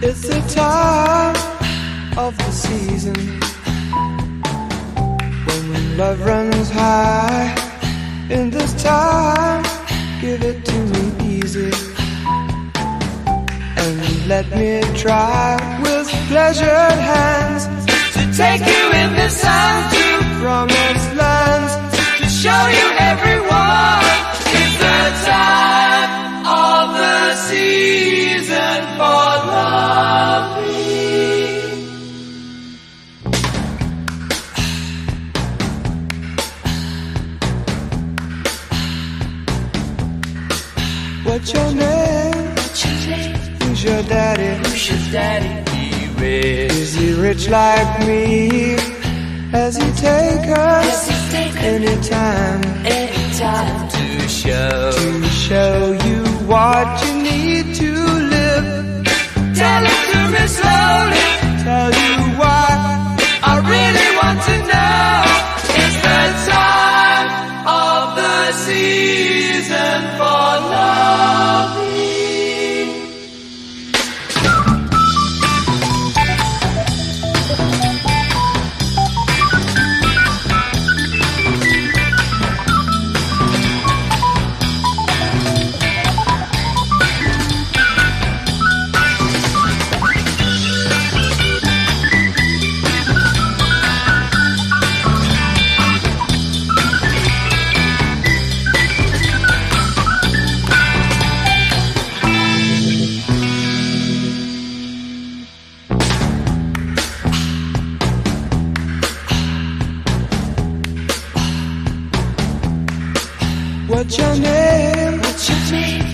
It's the time of the season when love runs high. In this time, give it to me easy, and let me try with pleasured hands to take you in the sun to promised lands, to show you everyone. It's the time of the season for loving. What's your name? Who's your daddy? Is he rich like me? Has he take us anytime to show you what you need to live? Tell it to me slowly, tell you why I really want to know. It's the time of the season for loving. What's your name?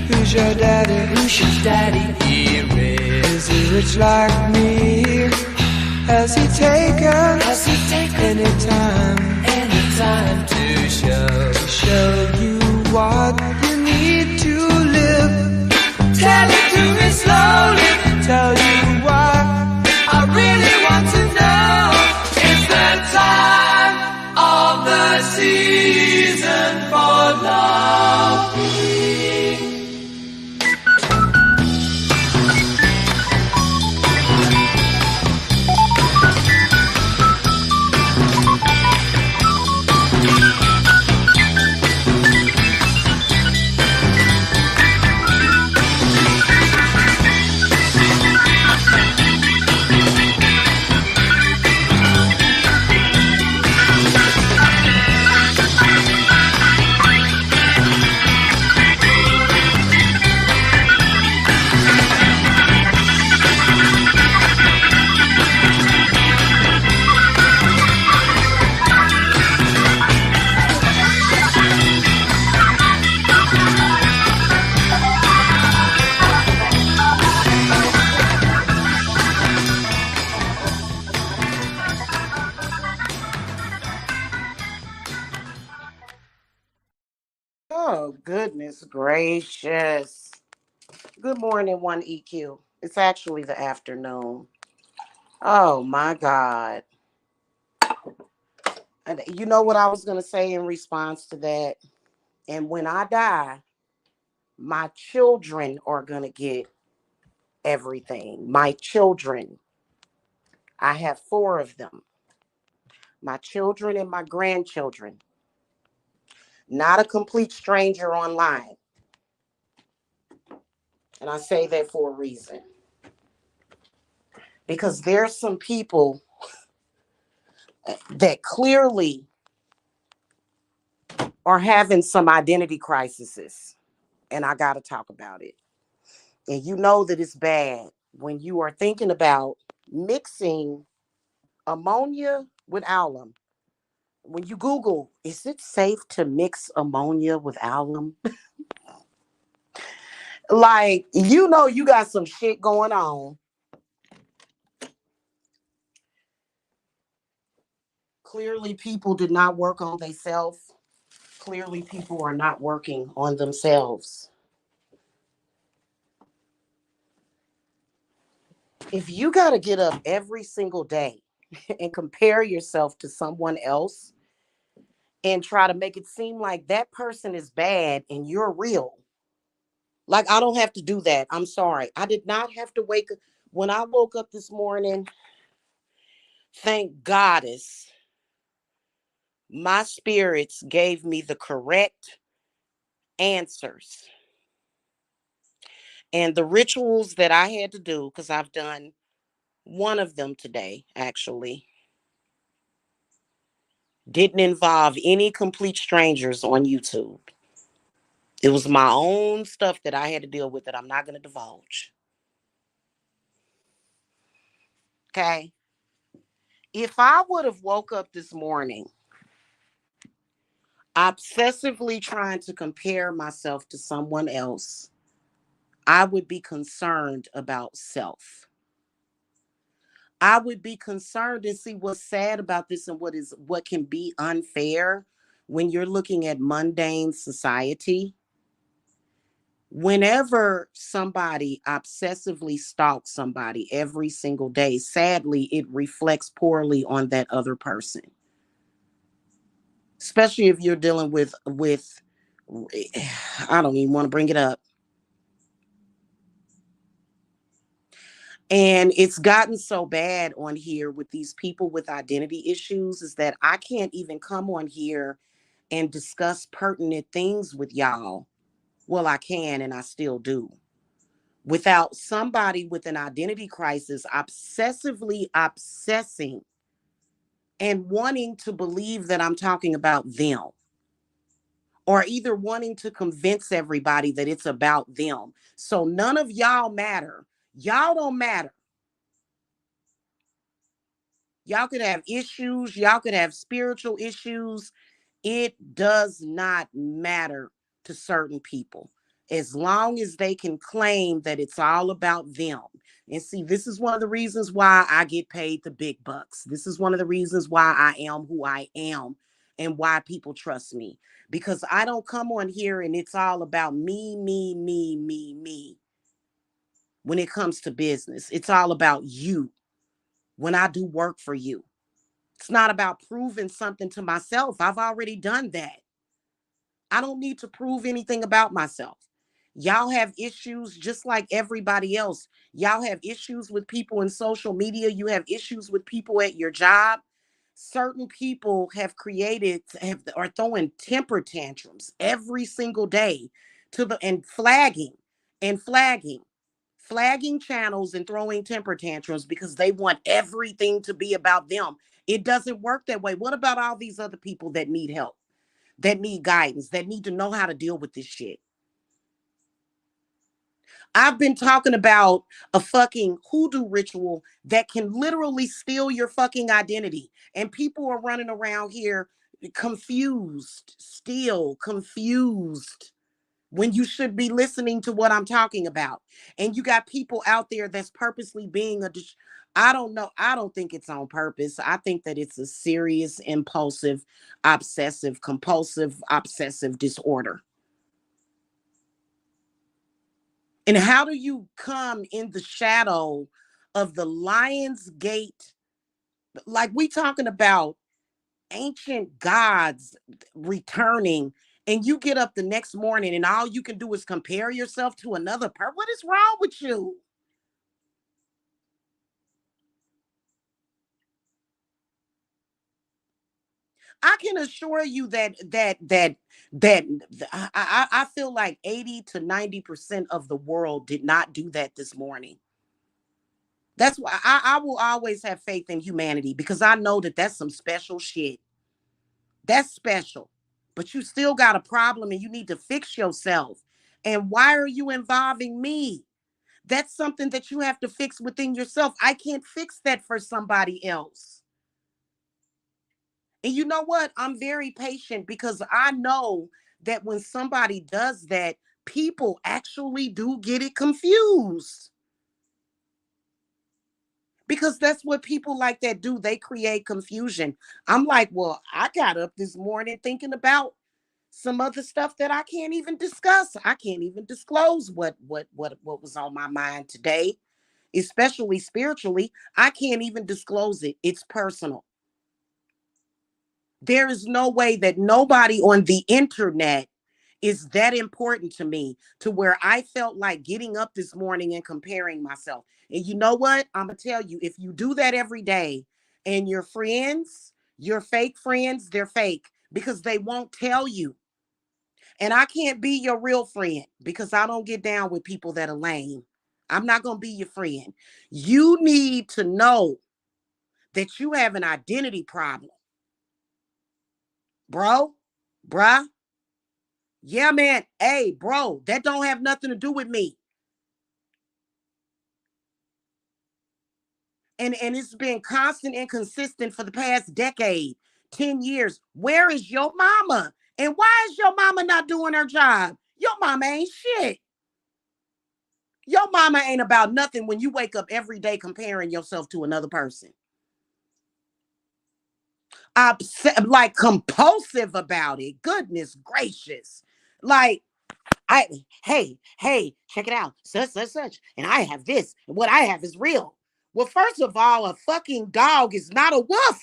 Who's your daddy? Is he rich like me? Has he taken anytime to show you what you need to live? Tell it to me slowly, tell you why I really want to know. It's the time of the season for loving. Oh, goodness gracious. Good morning, 1EQ. It's actually the afternoon. Oh, my God. And you know what I was going to say in response to that? And when I die, my children are going to get everything. My children. I have 4 of them. My children and my grandchildren. Not a complete stranger online. And I say that for a reason. Because there's some people that clearly are having some identity crises. And I got to talk about it. And you know that it's bad when you are thinking about mixing ammonia with alum. When you Google, is it safe to mix ammonia with alum? Like, you know, you got some shit going on. Clearly, people did not work on themselves. Clearly, people are not working on themselves. If you got to get up every single day and compare yourself to someone else and try to make it seem like that person is bad and you're real, like, I don't have to do that. I'm sorry. I did not have to When I woke up this morning, thank Goddess, my spirits gave me the correct answers. And the rituals that I had to do, because I've done one of them today, actually, didn't involve any complete strangers on YouTube. It was my own stuff that I had to deal with that I'm not going to divulge. Okay. If I would have woke up this morning obsessively trying to compare myself to someone else, I would be concerned about self. I would be concerned and see what's sad about this and what can be unfair when you're looking at mundane society. Whenever somebody obsessively stalks somebody every single day, sadly, it reflects poorly on that other person. Especially if you're dealing with I don't even want to bring it up. And it's gotten so bad on here with these people with identity issues is that I can't even come on here and discuss pertinent things with y'all. Well, I can and I still do. Without somebody with an identity crisis obsessively obsessing and wanting to believe that I'm talking about them, or either wanting to convince everybody that it's about them. So none of y'all matter. Y'all don't matter. Y'all could have issues, y'all could have spiritual issues. It does not matter to certain people as long as they can claim that it's all about them. And see, this is one of the reasons why I get paid the big bucks. This is one of the reasons why I am who I am and why people trust me. Because I don't come on here and it's all about me, me, me, me, me. When it comes to business, it's all about you when I do work for you. It's not about proving something to myself. I've already done that. I don't need to prove anything about myself. Y'all have issues just like everybody else. Y'all have issues with people in social media. You have issues with people at your job. Certain people have are throwing temper tantrums every single day to the and and flagging flagging channels and throwing temper tantrums because they want everything to be about them. It doesn't work that way. What about all these other people that need help, that need guidance, that need to know how to deal with this shit? I've been talking about a fucking hoodoo ritual that can literally steal your fucking identity. And people are running around here confused, still confused when you should be listening to what I'm talking about. And you got people out there that's purposely being I don't know. I don't think it's on purpose. I think that it's a serious, impulsive, obsessive, compulsive, obsessive disorder. And how do you come in the shadow of the Lion's Gate? Like we talking about ancient gods returning, and you get up the next morning and all you can do is compare yourself to another person. What is wrong with you? I can assure you that I feel like 80 to 90% of the world did not do that this morning. That's why I will always have faith in humanity because I know that that's some special shit. That's special. But you still got a problem and you need to fix yourself. And why are you involving me? That's something that you have to fix within yourself. I can't fix that for somebody else. And you know what? I'm very patient because I know that when somebody does that, people actually do get it confused. Because that's what people like that do. They create confusion. I'm like, well, I got up this morning thinking about some other stuff that I can't even discuss. I can't even disclose what was on my mind today, especially spiritually. I can't even disclose it. It's personal. There is no way that nobody on the internet is that important to me to where I felt like getting up this morning and comparing myself. And you know what? I'm going to tell you, if you do that every day and your friends, your fake friends, they're fake because they won't tell you. And I can't be your real friend because I don't get down with people that are lame. I'm not going to be your friend. You need to know that you have an identity problem, bro, bruh. Yeah, man. Hey, bro, that don't have nothing to do with me. And it's been constant and consistent for the past decade, 10 years. Where is your mama? And why is your mama not doing her job? Your mama ain't shit. Your mama ain't about nothing when you wake up every day comparing yourself to another person. Upset, like compulsive about it. Goodness gracious. Like, hey, check it out. Such. And I have this. And what I have is real. Well, first of all, a fucking dog is not a wolf.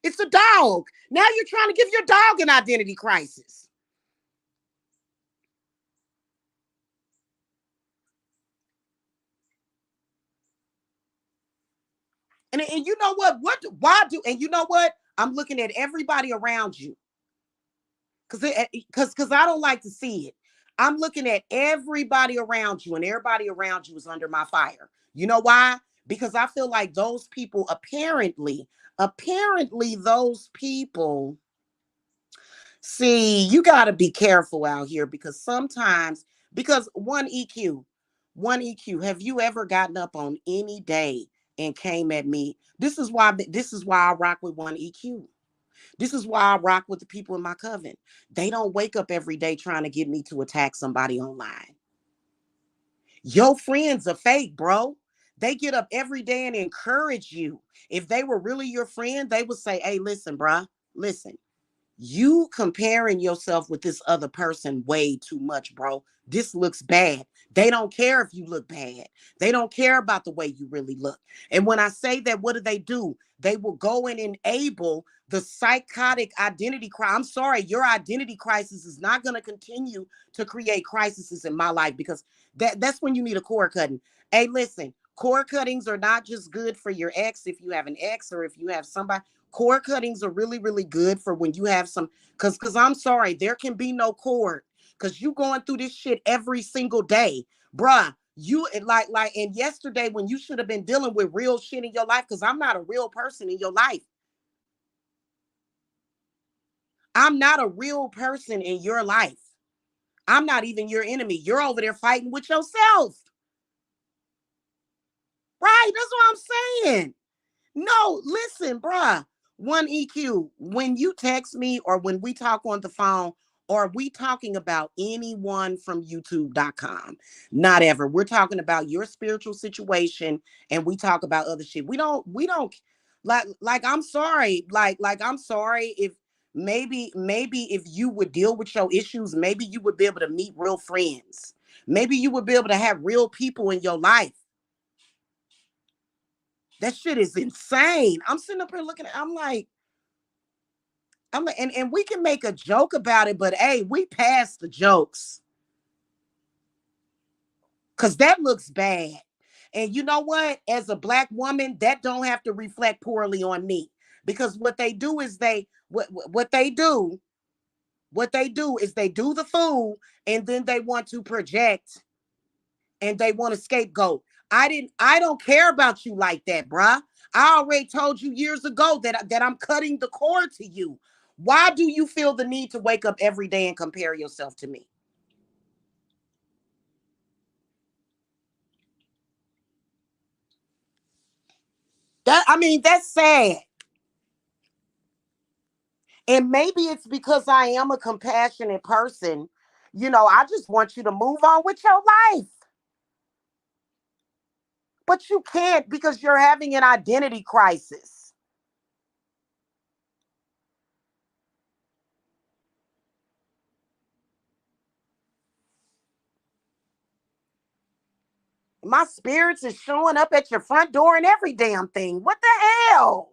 It's a dog. Now you're trying to give your dog an identity crisis. And you know what? Why do, and you know what? I'm looking at everybody around you. Because I don't like to see it. I'm looking at everybody around you, and everybody around you is under my fire. You know why? Because I feel like those people apparently those people, see, you got to be careful out here because sometimes, because one EQ, have you ever gotten up on any day and came at me? This is why I rock with one EQ. This is why I rock with the people in my coven. They don't wake up every day trying to get me to attack somebody online. Your friends are fake, bro. They get up every day and encourage you. If they were really your friend, they would say, hey, listen, bruh, listen, you comparing yourself with this other person way too much, bro. This looks bad. They don't care if you look bad. They don't care about the way you really look. And when I say that, what do? They will go and enable the psychotic identity crisis. I'm sorry, your identity crisis is not going to continue to create crises in my life because that's when you need a cord cutting. Hey, listen, cord cuttings are not just good for your ex if you have an ex or if you have somebody. Cord cuttings are really, really good for when you have some, because I'm sorry, there can be no cord because you going through this shit every single day. Bruh, you like, and yesterday when you should have been dealing with real shit in your life, because I'm not a real person in your life. I'm not a real person in your life. I'm not even your enemy. You're over there fighting with yourself. Right? That's what I'm saying. No, listen, bruh. One EQ, when you text me or when we talk on the phone, or we talking about anyone from youtube.com, not ever. We're talking about your spiritual situation and we talk about other shit. We don't like I'm sorry. Like I'm sorry if maybe if you would deal with your issues, maybe you would be able to meet real friends. Maybe you would be able to have real people in your life. That shit is insane. I'm sitting up here looking at, I'm like, and we can make a joke about it, but hey, we passed the jokes. Cause that looks bad. And you know what? As a black woman, that don't have to reflect poorly on me. Because what they do is they do the fool and then they want to project and they want to scapegoat. I don't care about you like that, bruh. I already told you years ago that I'm cutting the cord to you. Why do you feel the need to wake up every day and compare yourself to me? That's sad. And maybe it's because I am a compassionate person. I just want you to move on with your life. But you can't because you're having an identity crisis. My spirits is showing up at your front door and every damn thing. What the hell?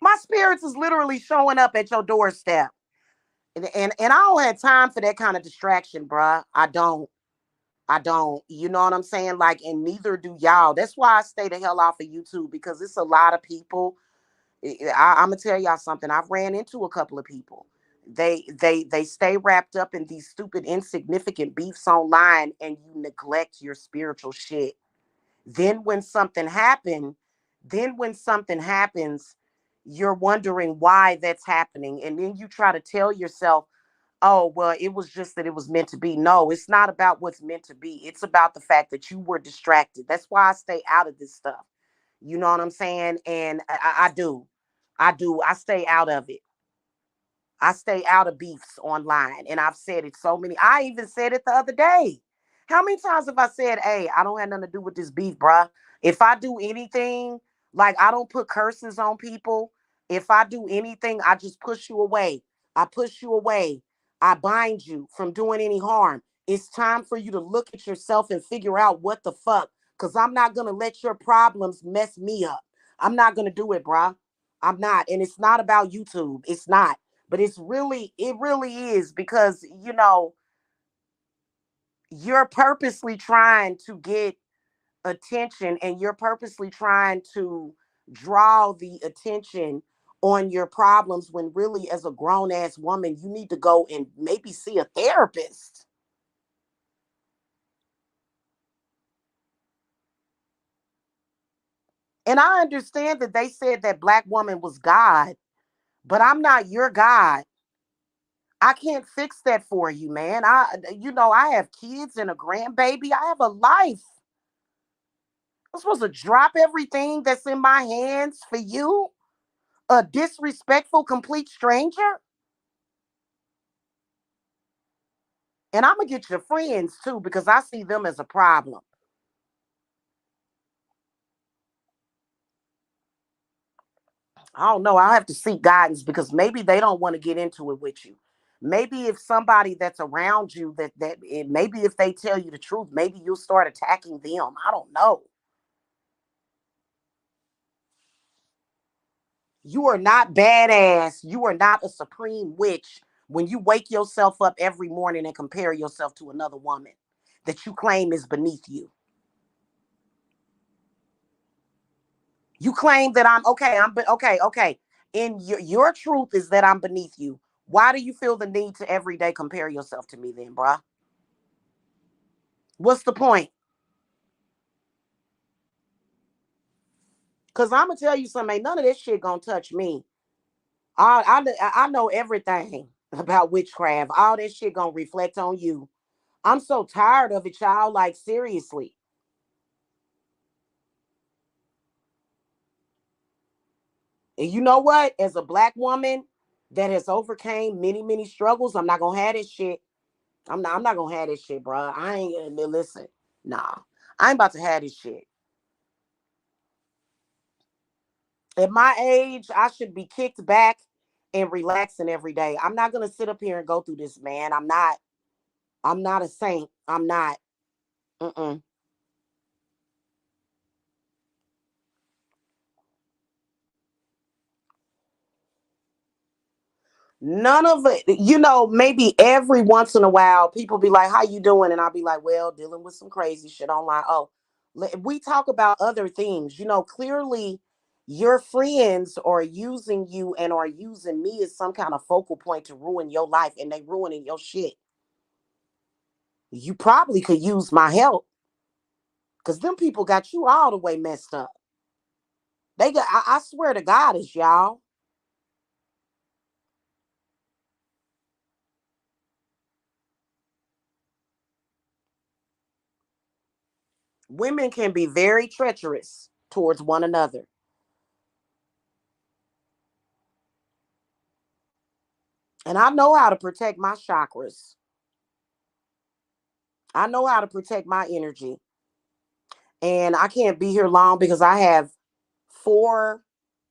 My spirits is literally showing up at your doorstep. And I don't have time for that kind of distraction, bruh. I don't. I don't. You know what I'm saying? Like, and neither do y'all. That's why I stay the hell off of YouTube, because it's a lot of people. I'm gonna tell y'all something. I've ran into a couple of people. They stay wrapped up in these stupid, insignificant beefs online, and you neglect your spiritual shit. Then when something happen, then when something happens, you're wondering why that's happening, and then you try to tell yourself, oh, well, it was just that it was meant to be. No, it's not about what's meant to be. It's about the fact that you were distracted. That's why I stay out of this stuff. You know what I'm saying? And I do. I do. I stay out of it. I stay out of beefs online. And I've said it so many. I even said it the other day. How many times have I said, hey, I don't have nothing to do with this beef, bruh? If I do anything, like I don't put curses on people. If I do anything, I just push you away. I push you away. I bind you from doing any harm. It's time for you to look at yourself and figure out what the fuck. Because I'm not going to let your problems mess me up. I'm not going to do it, bruh. I'm not. And it's not about YouTube. It's not, but it really is, because you're purposely trying to get attention, and you're purposely trying to draw the attention on your problems, when really, as a grown ass woman, you need to go and maybe see a therapist. And I understand that they said that black woman was God, but I'm not your God. I can't fix that for you, man. I have kids and a grandbaby. I have a life. I'm supposed to drop everything that's in my hands for you? A disrespectful, complete stranger? And I'm going to get your friends too, because I see them as a problem. I don't know. I have to seek guidance, because maybe they don't want to get into it with you. Maybe if somebody that's around you, maybe if they tell you the truth, maybe you'll start attacking them. I don't know. You are not badass. You are not a supreme witch when you wake yourself up every morning and compare yourself to another woman that you claim is beneath you. You claim that I'm okay. Okay, okay. And your truth is that I'm beneath you. Why do you feel the need to every day compare yourself to me then, bruh? What's the point? Because I'm going to tell you something. Ain't none of this shit going to touch me. I know everything about witchcraft. All this shit going to reflect on you. I'm so tired of it, y'all. Like, seriously. And you know what? As a black woman that has overcame many, many struggles, I'm not gonna have this shit. I'm not gonna have this shit, bro. I ain't gonna listen. Nah. I ain't about to have this shit. At my age, I should be kicked back and relaxing every day. I'm not gonna sit up here and go through this, man. I'm not. I'm not a saint. I'm not. Mm-mm. None of it, maybe every once in a while, people be like, how you doing? And I'll be like, well, dealing with some crazy shit online. Oh, we talk about other things. Clearly your friends are using you and are using me as some kind of focal point to ruin your life, and they ruining your shit. You probably could use my help, because them people got you all the way messed up. I swear to God, it's y'all. Women can be very treacherous towards one another. And I know how to protect my chakras. I know how to protect my energy. And I can't be here long, because I have four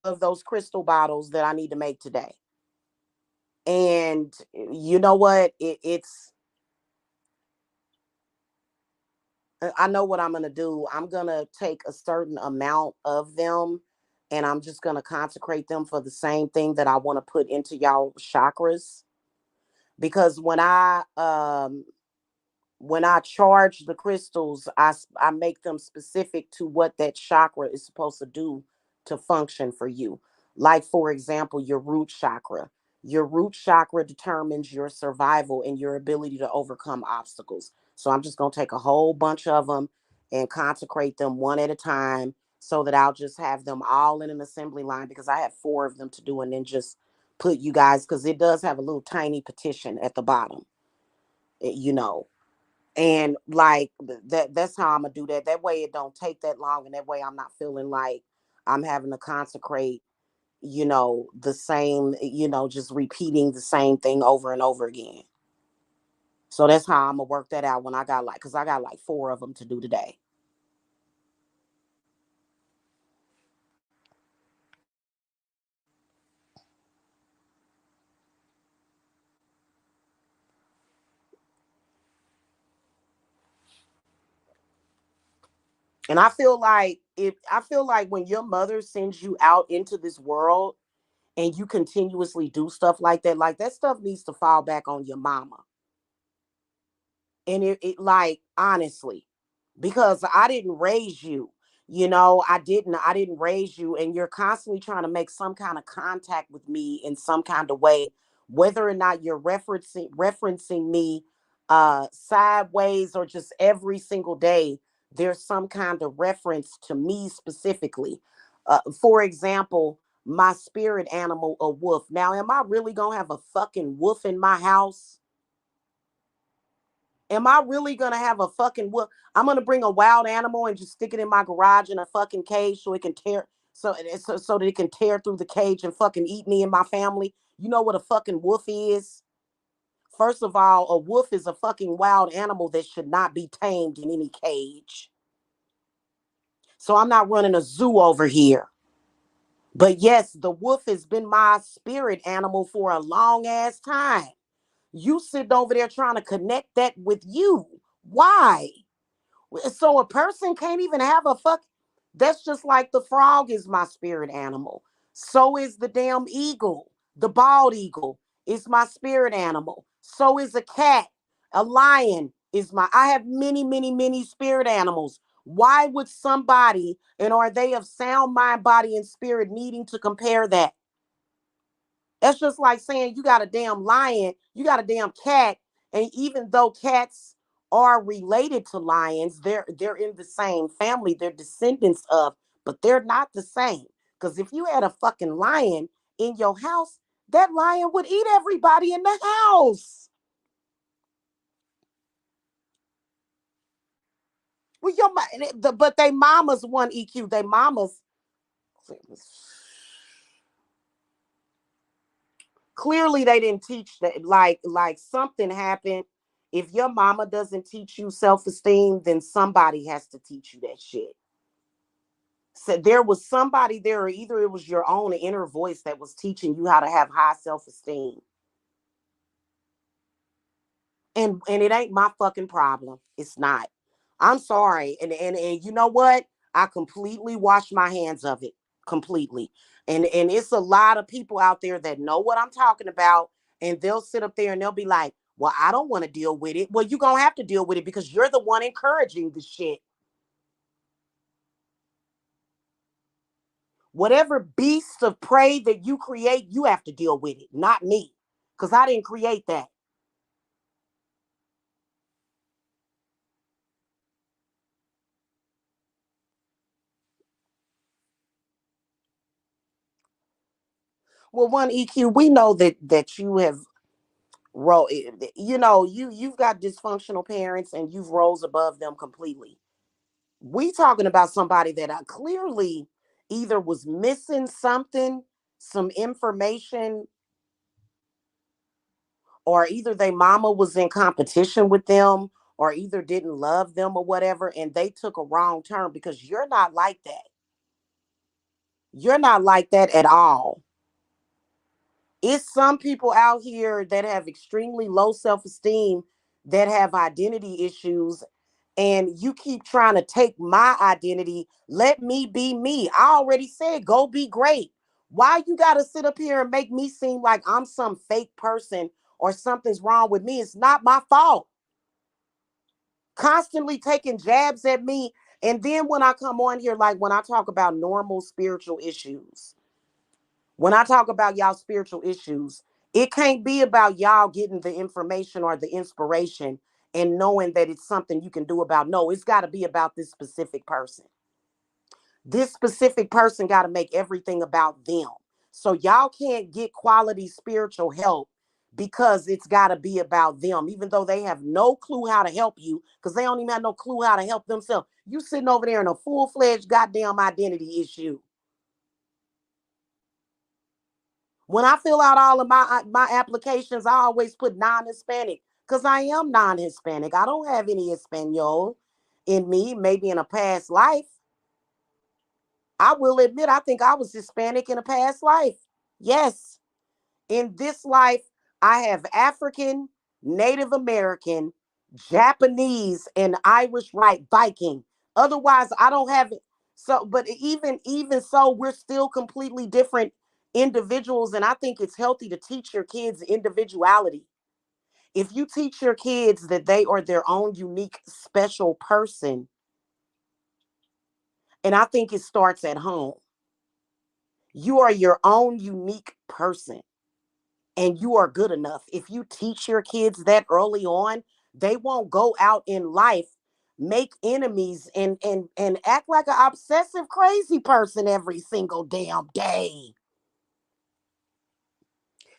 of those crystal bottles that I need to make today. And you know what? I know what I'm going to do. I'm going to take a certain amount of them and I'm just going to consecrate them for the same thing that I want to put into y'all chakras. Because when I charge the crystals, I make them specific to what that chakra is supposed to do to function for you. Like, for example, your root chakra. Your root chakra determines your survival and your ability to overcome obstacles. So I'm just going to take a whole bunch of them and consecrate them one at a time so that I'll just have them all in an assembly line, because I have four of them to do, and then just put you guys, because it does have a little tiny petition at the bottom, you know. And like that's how I'm gonna do that. That way it don't take that long, and that way I'm not feeling like I'm having to consecrate, the same, just repeating the same thing over and over again. So that's how I'm gonna work that out when I got, like, because I got like four of them to do today. And I feel like when your mother sends you out into this world and you continuously do stuff like that stuff needs to fall back on your mama. And it like, honestly, because I didn't raise you. I didn't raise you, and you're constantly trying to make some kind of contact with me in some kind of way, whether or not you're referencing me sideways or just every single day. There's some kind of reference to me specifically. For example, my spirit animal, a wolf. Now, am I really gonna have a fucking wolf in my house? Am I really gonna have a fucking wolf? I'm gonna bring a wild animal and just stick it in my garage in a fucking cage so it can tear, so that it can tear through the cage and fucking eat me and my family. You know what a fucking wolf is? First of all, a wolf is a fucking wild animal that should not be tamed in any cage. So I'm not running a zoo over here. But yes, the wolf has been my spirit animal for a long ass time. You sitting over there trying to connect that with you. Why? So a person can't even have a fuck. That's just like the frog is my spirit animal. So is the damn eagle. The bald eagle is my spirit animal. So is a cat. A lion is my. I have many, many, many spirit animals. Why would somebody, and are they of sound mind, body, and spirit, needing to compare that? That's just like saying you got a damn lion, you got a damn cat, and even though cats are related to lions, they're in the same family, they're descendants of, but they're not the same. Because if you had a fucking lion in your house, that lion would eat everybody in the house. Well, but they mamas want EQ. They mamas clearly they didn't teach that. Like something happened. If your mama doesn't teach you self-esteem, then somebody has to teach you that shit. So there was somebody there, or either it was your own inner voice that was teaching you how to have high self-esteem. And it ain't my fucking problem. It's not. I'm sorry. And you know what? I completely wash my hands of it. Completely. And it's a lot of people out there that know what I'm talking about. And they'll sit up there and they'll be like, well, I don't want to deal with it. Well, you're gonna have to deal with it because you're the one encouraging the shit. Whatever beast of prey that you create, you have to deal with it, not me. Because I didn't create that. Well, one EQ, we know that you have you've got dysfunctional parents and you've rose above them completely. We talking about somebody that clearly either was missing something, some information, or either their mama was in competition with them, or either didn't love them or whatever, and they took a wrong turn, because you're not like that. You're not like that at all. It's some people out here that have extremely low self-esteem, that have identity issues, and you keep trying to take my identity. Let me be me. I already said, go be great. Why you got to sit up here and make me seem like I'm some fake person or something's wrong with me? It's not my fault. Constantly taking jabs at me. And then when I come on here, like when I talk about normal spiritual issues, when I talk about y'all spiritual issues, it can't be about y'all getting the information or the inspiration and knowing that it's something you can do about. No, it's got to be about this specific person. This specific person got to make everything about them. So y'all can't get quality spiritual help because it's got to be about them, even though they have no clue how to help you because they don't even have no clue how to help themselves. You sitting over there in a full-fledged goddamn identity issue. When I fill out all of my applications, I always put non-Hispanic because I am non-Hispanic. I don't have any Espanol in me, maybe in a past life. I will admit, I think I was Hispanic in a past life. Yes. In this life, I have African, Native American, Japanese, and Irish right Viking. Otherwise, I don't have it. So, but even so, we're still completely different individuals. And I think it's healthy to teach your kids individuality. If you teach your kids that they are their own unique, special person, and I think it starts at home. You are your own unique person and you are good enough. If you teach your kids that early on, they won't go out in life, make enemies, and act like an obsessive crazy person every single damn day.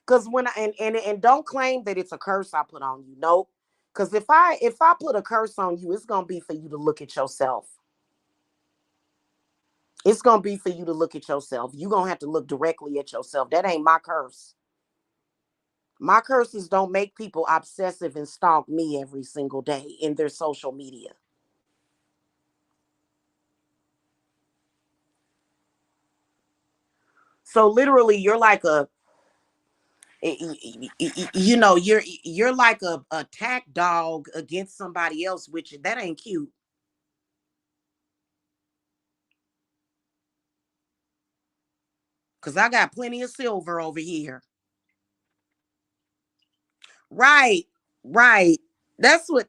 Because when and don't claim that it's a curse I put on you. Nope. Because if I put a curse on you, it's gonna be for you to look at yourself. It's gonna be for you to look at yourself. You're gonna have to look directly at yourself. That ain't my curse. My curses don't make people obsessive and stalk me every single day in their social media. So literally, you're like you're like a attack dog against somebody else, which that ain't cute. Cause I got plenty of silver over here. Right, right. That's what,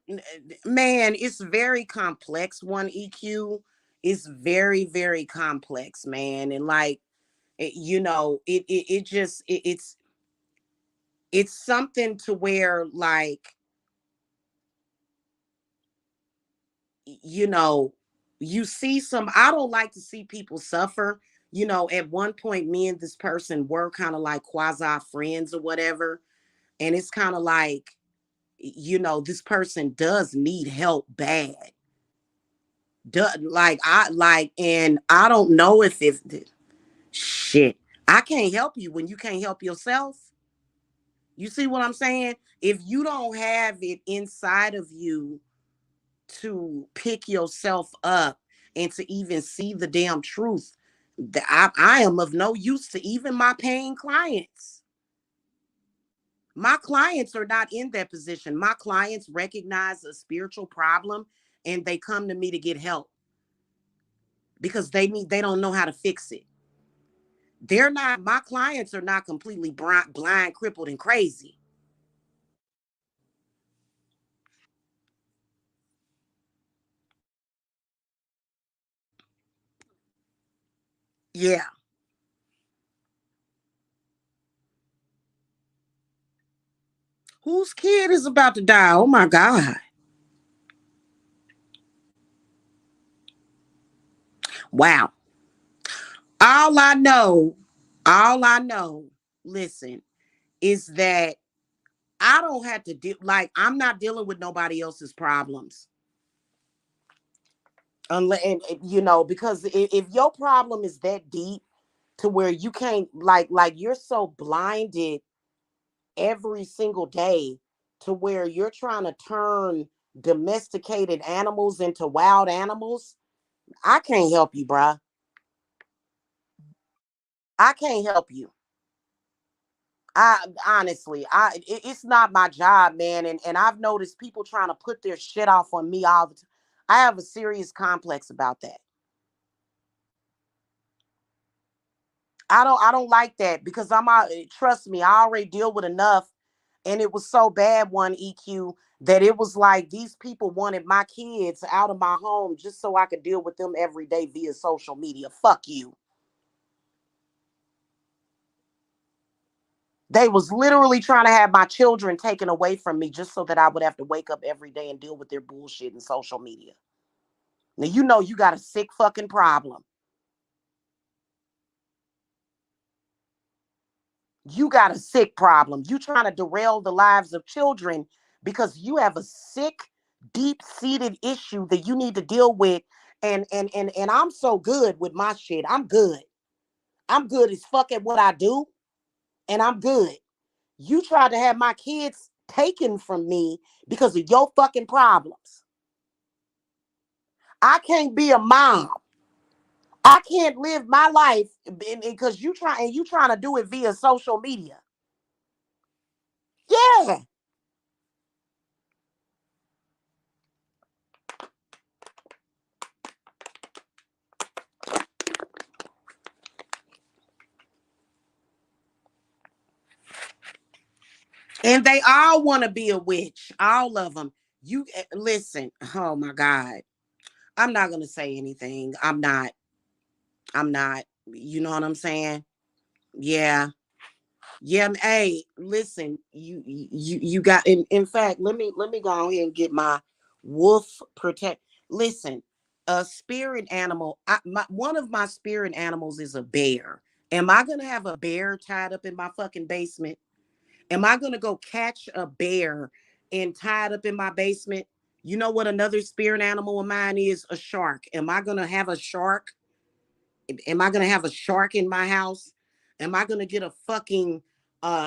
man. It's very complex. One EQ is very, very complex, man. And like, it just it's something to where like you know you see some. I don't like to see people suffer. At one point me and this person were kind of like quasi friends or whatever, and it's kind of like this person does need help bad. Like and I don't know if shit, I can't help you when you can't help yourself. You see what I'm saying? If you don't have it inside of you to pick yourself up and to even see the damn truth, that I am of no use to even my paying clients. My clients are not in that position. My clients recognize a spiritual problem and they come to me to get help because they don't know how to fix it. They're not My clients are not completely blind, crippled, and crazy. Yeah. Whose kid is about to die? Oh my God. Wow. All I know, all I know, listen, is that I don't have to deal, like, I'm not dealing with nobody else's problems. Unless, because if your problem is that deep to where you can't, like you're so blinded every single day to where you're trying to turn domesticated animals into wild animals, I can't help you, bruh. I can't help you. I honestly, it's not my job, man. And I've noticed people trying to put their shit off on me all the time. I have a serious complex about that. I don't like that because trust me, I already deal with enough. And it was so bad, one EQ, that it was like these people wanted my kids out of my home just so I could deal with them every day via social media. Fuck you. They was literally trying to have my children taken away from me just so that I would have to wake up every day and deal with their bullshit in social media. Now you know you got a sick fucking problem. You got a sick problem. You trying to derail the lives of children because you have a sick, deep-seated issue that you need to deal with. And I'm so good with my shit. I'm good. I'm good as fuck at what I do, and I'm good. You tried to have my kids taken from me because of your fucking problems. I can't be a mom. I can't live my life because you trying to do it via social media. Yeah. And they all want to be a witch. All of them. You listen. Oh my God. I'm not going to say anything. I'm not. I'm not. You know what I'm saying? Yeah. Yeah, hey, listen, you got in fact, let me go ahead and get my wolf protect. Listen, a spirit animal, one of my spirit animals is a bear. Am I gonna have a bear tied up in my fucking basement? Am I gonna go catch a bear and tie it up in my basement? You know what another spirit animal of mine is? A shark. Am I gonna have a shark? Am I gonna have a shark in my house? Am I gonna get a fucking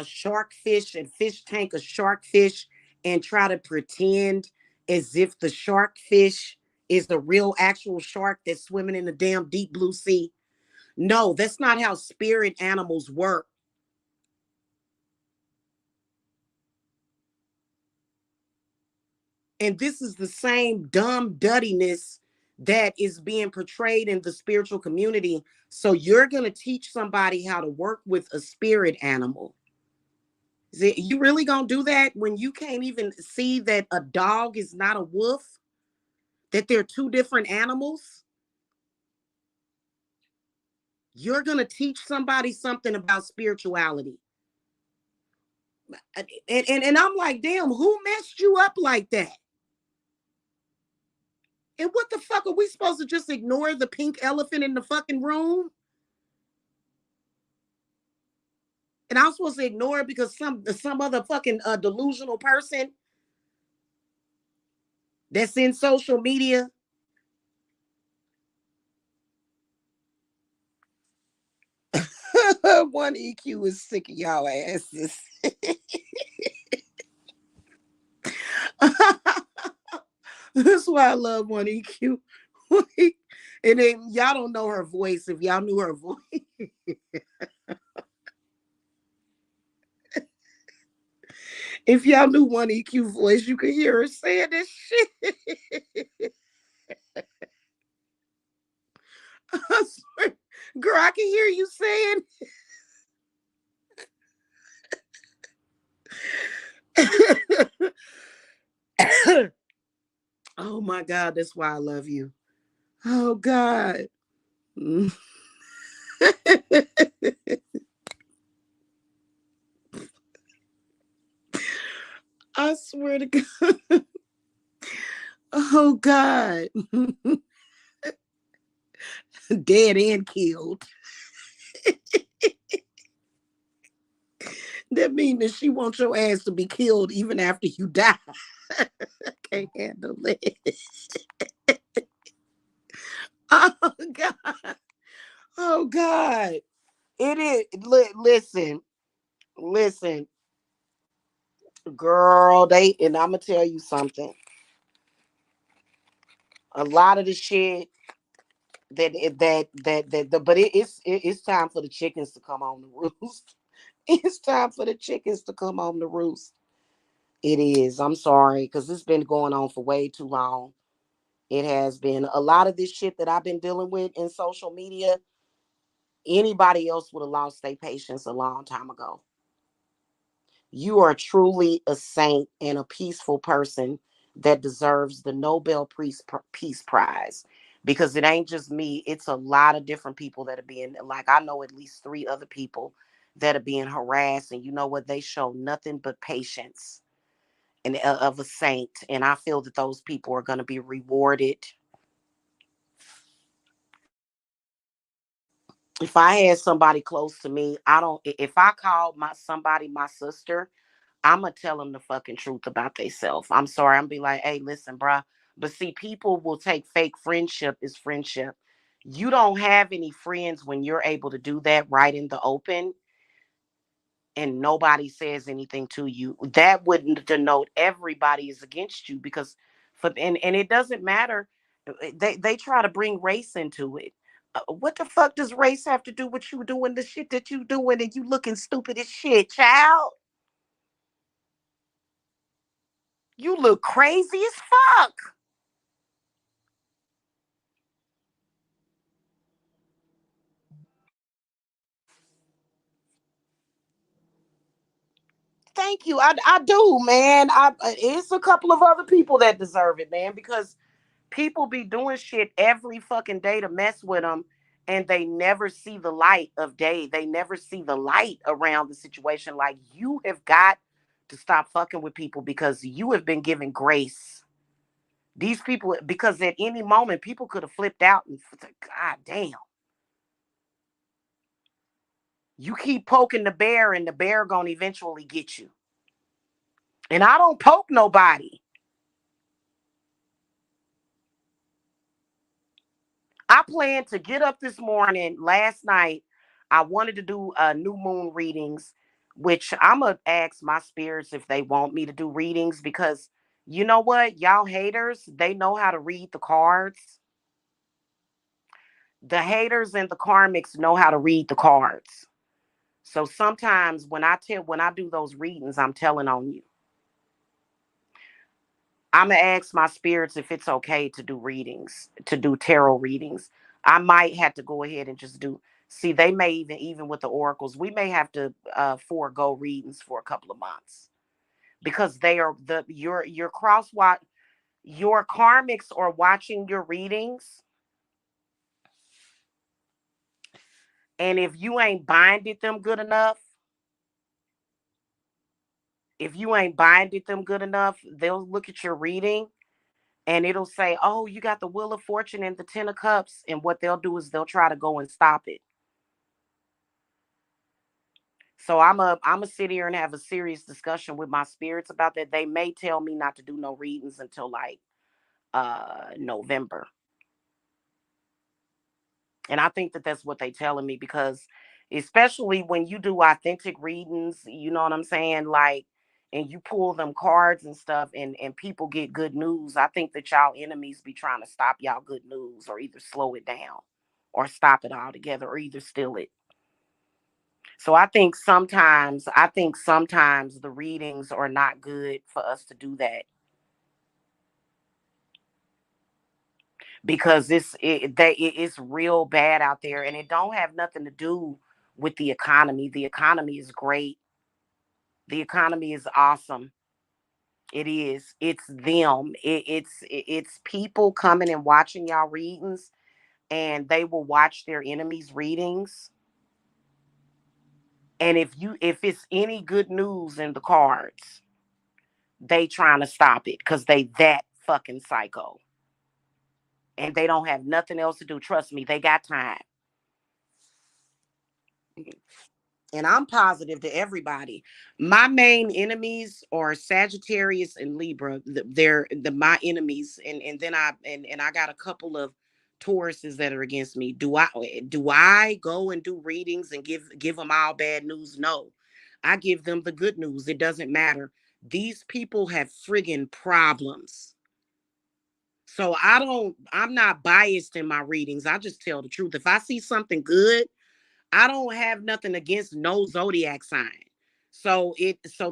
shark fish and fish tank of shark fish and try to pretend as if the shark fish is the real actual shark that's swimming in the damn deep blue sea? No, that's not how spirit animals work. And this is the same dumb duddiness that is being portrayed in the spiritual community. So you're going to teach somebody how to work with a spirit animal. You really gonna do that when you can't even see that a dog is not a wolf? That they're two different animals? You're gonna teach somebody something about spirituality. And I'm like, damn, who messed you up like that? And what the fuck are we supposed to just ignore the pink elephant in the fucking room? And I'm supposed to ignore it because some other fucking delusional person that's in social media. One EQ is sick of y'all asses. That's why I love one EQ. And then y'all don't know her voice. If y'all knew her voice, if y'all knew one EQ voice, you could hear her saying this shit. I swear, girl, I can hear you saying. Oh my God, that's why I love you. Oh God. I swear to God. Oh God. Dead and killed. That means that she wants your ass to be killed even after you die. Can't handle it. Oh God. Oh God. It is. Listen, girl. And I'm gonna tell you something. A lot of the shit but it's time for the chickens to come on the roost. It's time for the chickens to come on the roost. It is. I'm sorry because it's been going on for way too long. It has been. A lot of this shit that I've been dealing with in social media, anybody else would have lost their patience a long time ago. You are truly a saint and a peaceful person that deserves the Nobel Peace Prize, because it ain't just me. It's a lot of different people that are being, like, I know at least three other people that are being harassed. And you know what? They show nothing but patience and of a saint. And I feel that those people are going to be rewarded. If I had somebody close to me, I don't, if I called my sister, I'ma tell them the fucking truth about themselves. I'm sorry. I'm be like, hey, listen, bruh. But see, people will take fake friendship as friendship. You don't have any friends when you're able to do that right in the open and nobody says anything to you. That wouldn't denote everybody is against you, because and it doesn't matter. They try to bring race into it. What the fuck does race have to do with you doing the shit that you doing and you looking stupid as shit, child? You look crazy as fuck. Thank you. I do, man. It's a couple of other people that deserve it, man, because people be doing shit every fucking day to mess with them, and they never see the light of day. They never see the light around the situation. Like, you have got to stop fucking with people because you have been given grace. These people, because at any moment people could have flipped out and God damn. You keep poking the bear and the bear gonna eventually get you. And I don't poke nobody. I planned to get up this morning. Last night, I wanted to do new moon readings, which I'm going to ask my spirits if they want me to do readings, because you know what? Y'all haters, they know how to read the cards. The haters and the karmics know how to read the cards. So sometimes when I do those readings, I'm telling on you. I'm gonna ask my spirits if it's okay to do readings, to do tarot readings. I might have to go ahead and just do. See, they may even with the oracles, we may have to forego readings for a couple of months, because they are your cross watch, your karmics are watching your readings, and if you ain't binded them good enough, they'll look at your reading and it'll say, "Oh, you got the Wheel of Fortune and the Ten of Cups," and what they'll do is they'll try to go and stop it. So I'm a sit here and have a serious discussion with my spirits about that. They may tell me not to do no readings until like November. And I think that that's what they telling me, because especially when you do authentic readings, you know what I'm saying? Like, and you pull them cards and stuff, and people get good news. I think that y'all enemies be trying to stop y'all good news, or either slow it down or stop it altogether, or either steal it. So I think sometimes the readings are not good for us to do that, because it's real bad out there, and it don't have nothing to do with the economy. The economy is great. The economy is awesome. It is. It's them. It's people coming and watching y'all readings, and they will watch their enemies' readings. And if it's any good news in the cards, they trying to stop it because they that fucking psycho, and they don't have nothing else to do. Trust me, they got time. And I'm positive to everybody. My main enemies are Sagittarius and Libra. They're my enemies, and then I got a couple of Tauruses that are against me. Do I go and do readings and give them all bad news? No, I give them the good news. It doesn't matter. These people have friggin' problems. So I'm not biased in my readings. I just tell the truth. If I see something good, I don't have nothing against no zodiac sign. So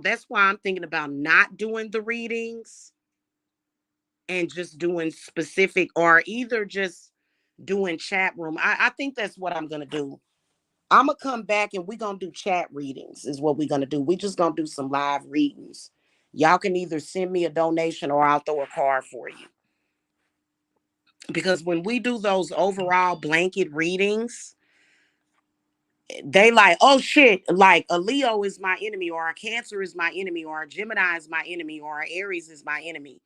that's why I'm thinking about not doing the readings and just doing specific, or either just doing chat room. I think that's what I'm gonna do. I'm gonna come back and we're gonna do chat readings, is what we're gonna do. We just gonna do some live readings. Y'all can either send me a donation or I'll throw a card for you. Because when we do those overall blanket readings, they like, oh shit, like a Leo is my enemy, or a Cancer is my enemy, or a Gemini is my enemy, or a Aries is my enemy.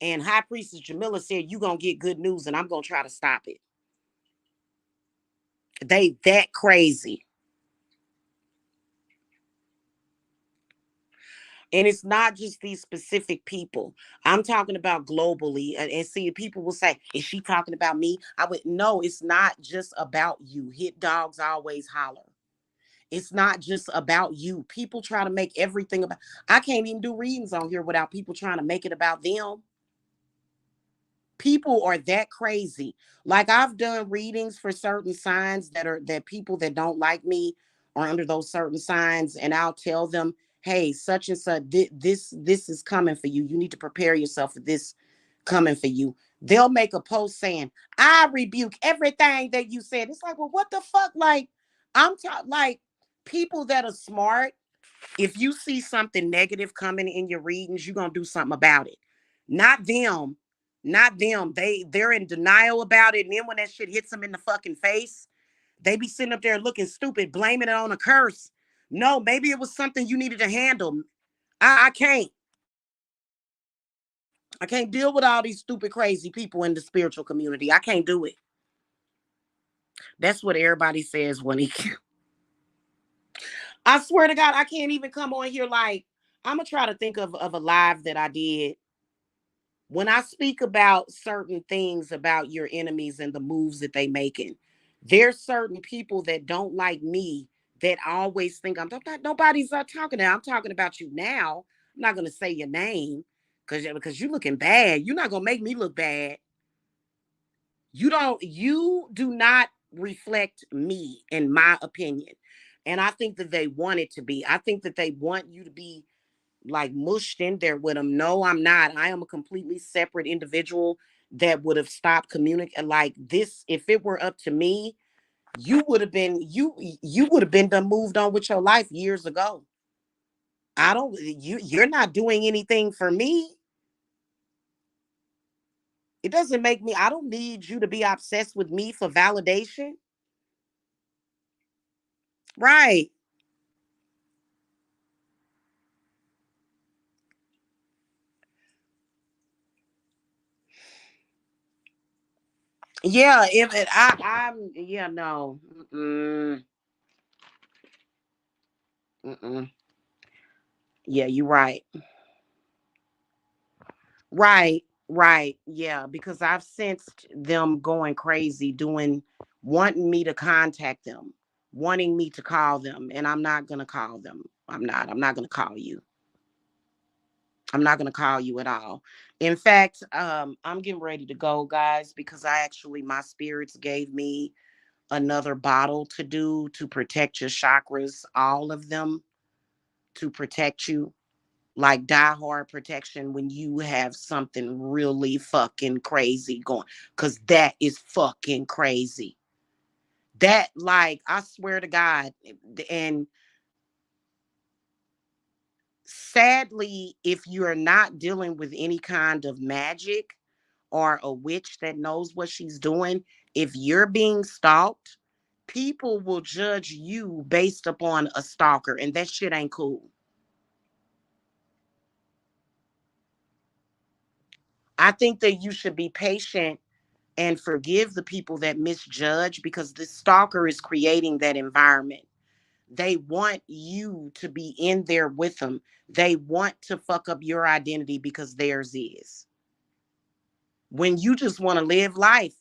And High Priestess Jamila said, you gonna get good news and I'm gonna try to stop it. They that crazy. And it's not just these specific people. I'm talking about globally. And see, people will say, is she talking about me? I would, no, it's not just about you. Hit dogs always holler. It's not just about you. People try to make everything about, I can't even do readings on here without people trying to make it about them. People are that crazy. Like I've done readings for certain signs that people that don't like me are under those certain signs, and I'll tell them, hey, such and such, this is coming for you. You need to prepare yourself for this coming for you. They'll make a post saying, I rebuke everything that you said. It's like, well, what the fuck? Like, like people that are smart, if you see something negative coming in your readings, you're gonna do something about it. Not them. Not them. They're in denial about it. And then when that shit hits them in the fucking face, they be sitting up there looking stupid, blaming it on a curse. No, maybe it was something you needed to handle. I can't. I can't deal with all these stupid, crazy people in the spiritual community. I can't do it. That's what everybody says when he. I swear to God, I can't even come on here like I'm gonna try to think of a live that I did. When I speak about certain things about your enemies and the moves that they making, there's certain people that don't like me that always think I'm not, nobody's not talking to. I'm talking about you now. I'm not gonna say your name because you're looking bad. You're not gonna make me look bad. You do not reflect me in my opinion. And I think that they want it to be. I think that they want you to be like mushed in there with them. No, I'm not. I am a completely separate individual that would have stopped communicating like this. If it were up to me, you would have been done moved on with your life years ago. I don't you're not doing anything for me. It doesn't make me, I don't need you to be obsessed with me for validation. Right. Yeah, if it, I'm yeah, no. Mm-mm, mm-mm. Yeah, you're right. Right, right. Yeah, because I've sensed them going crazy, wanting me to contact them, wanting me to call them, and I'm not going to call them. I'm not going to call you. I'm not going to call you at all. In fact, I'm getting ready to go, guys, because my spirits gave me another bottle to do to protect your chakras, all of them, to protect you, like diehard protection when you have something really fucking crazy going, because that is fucking crazy. That, like, I swear to God. And sadly, if you are not dealing with any kind of magic or a witch that knows what she's doing, if you're being stalked, people will judge you based upon a stalker, and that shit ain't cool. I think that you should be patient and forgive the people that misjudge, because the stalker is creating that environment. They want you to be in there with them. They want to fuck up your identity because theirs is. When you just want to live life,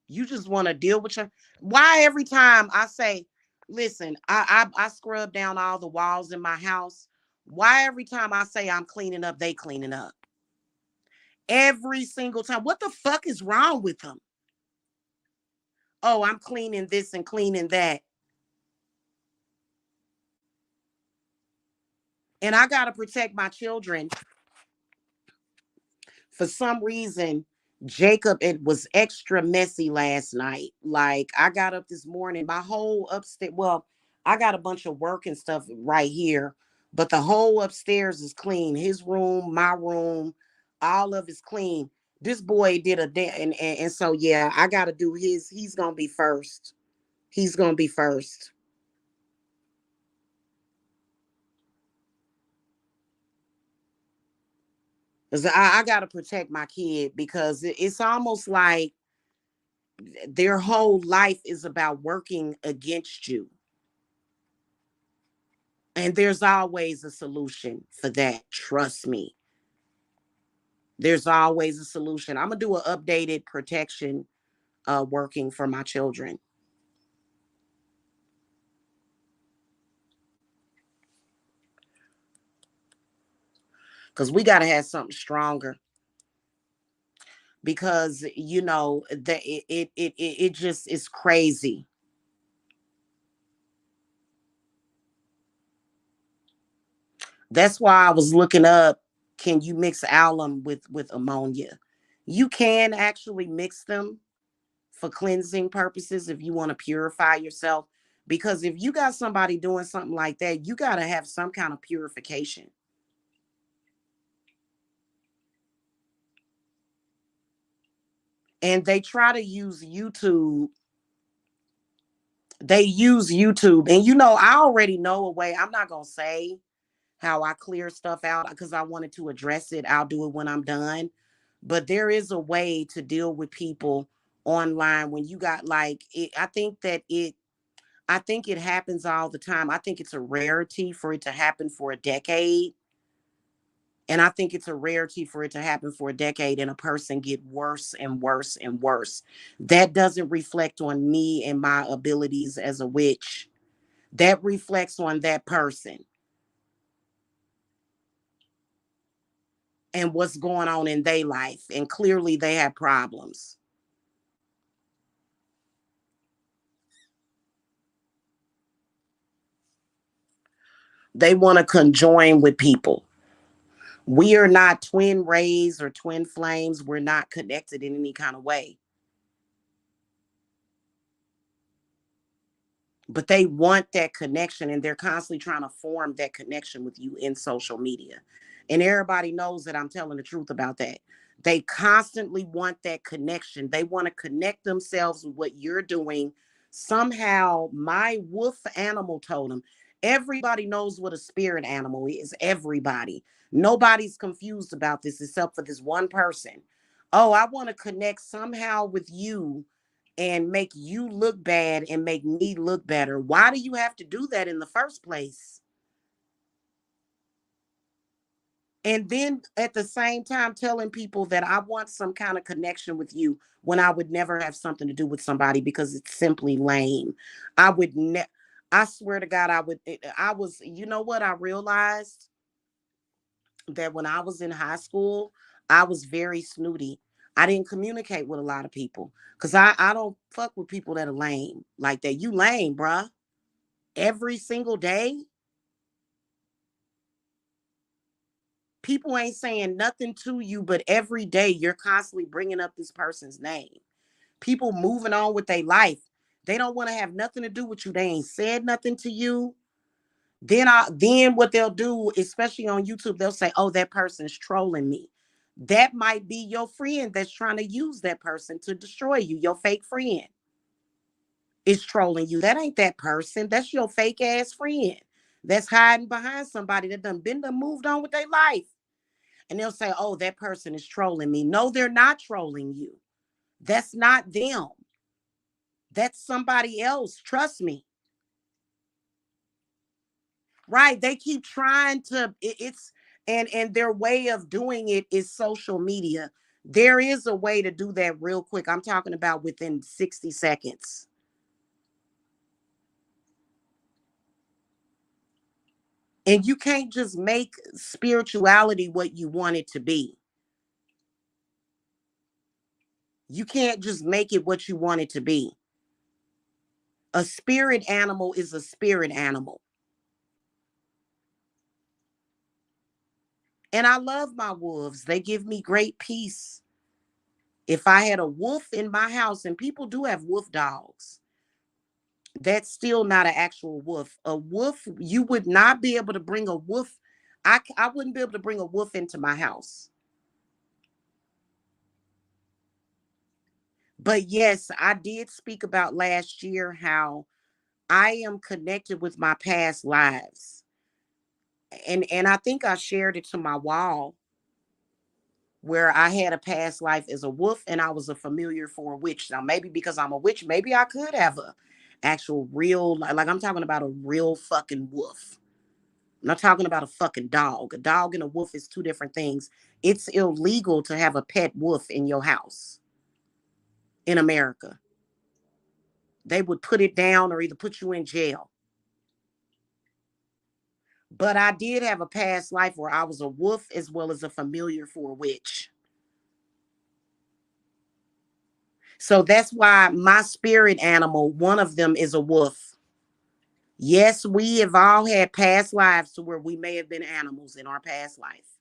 you just want to deal with your. Why every time I say, listen, I scrub down all the walls in my house. Why every time I say I'm cleaning up, they cleaning up? Every single time. What the fuck is wrong with them? Oh, I'm cleaning this and cleaning that. And I got to protect my children For some reason, Jacob, it was extra messy last night. Like, I got up this morning, my whole upstairs, well, I got a bunch of work and stuff right here, but the whole upstairs is clean. His room, my room, all of it's clean. This boy did and so yeah, I got to do his. He's gonna be first. He's gonna be first. 'Cause I got to protect my kid because it's almost like their whole life is about working against you. And there's always a solution for that. Trust me. There's always a solution. I'm gonna do an updated protection working for my children. Because we gotta have something stronger. Because that it just is crazy. That's why I was looking up, can you mix alum with ammonia? You can actually mix them for cleansing purposes if you want to purify yourself. Because if you got somebody doing something like that, you got to have some kind of purification. And they try to use YouTube. They use YouTube. And I already know a way. I'm not going to say how I clear stuff out because I wanted to address it. I'll do it when I'm done. But there is a way to deal with people online when you got like it. I think it happens all the time. I think it's a rarity for it to happen for a decade. And I think it's a rarity for it to happen for a decade and a person get worse and worse and worse. That doesn't reflect on me and my abilities as a witch. That reflects on that person and what's going on in their life. And clearly they have problems. They want to conjoin with people. We are not twin rays or twin flames. We're not connected in any kind of way. But they want that connection and they're constantly trying to form that connection with you in social media. And everybody knows that I'm telling the truth about that. They constantly want that connection. They want to connect themselves with what you're doing. Somehow, my wolf animal told them everybody knows what a spirit animal is. Everybody. Nobody's confused about this except for this one person. Oh, I want to connect somehow with you and make you look bad and make me look better. Why do you have to do that in the first place? And then at the same time, telling people that I want some kind of connection with you when I would never have something to do with somebody because it's simply lame. I would never. I swear to God, I would. I was. You know what? I realized that when I was in high school, I was very snooty. I didn't communicate with a lot of people because I don't fuck with people that are lame like that. You lame, bruh. Every single day, people ain't saying nothing to you, but every day you're constantly bringing up this person's name. People moving on with their life. They don't want to have nothing to do with you. They ain't said nothing to you. Then what they'll do, especially on YouTube, they'll say, "Oh, that person's trolling me." That might be your friend that's trying to use that person to destroy you. Your fake friend is trolling you. That ain't that person. That's your fake ass friend that's hiding behind somebody that done moved on with their life. And they'll say, "Oh, that person is trolling me." No, they're not trolling you. That's not them. That's somebody else. Trust me. Right? They keep trying to it's and their way of doing it is social media. There is a way to do that real quick. I'm talking about within 60 seconds. And you can't just make spirituality what you want it to be. You can't just make it what you want it to be. A spirit animal is a spirit animal. And I love my wolves. They give me great peace. If I had a wolf in my house, and people do have wolf dogs, that's still not an actual wolf. A wolf, you would not be able to bring a wolf. I wouldn't be able to bring a wolf into my house. But yes, I did speak about last year how I am connected with my past lives. And I think I shared it to my wall where I had a past life as a wolf and I was a familiar for a witch. Now maybe because I'm a witch, maybe I could have a actual real, like I'm talking about a real fucking wolf. I'm not talking about a fucking dog. A dog and a wolf is two different things. It's illegal to have a pet wolf in your house in America. They would put it down or either put you in jail. But I did have a past life where I was a wolf as well as a familiar for a witch. So that's why my spirit animal, one of them is a wolf. Yes, we have all had past lives to where we may have been animals in our past life.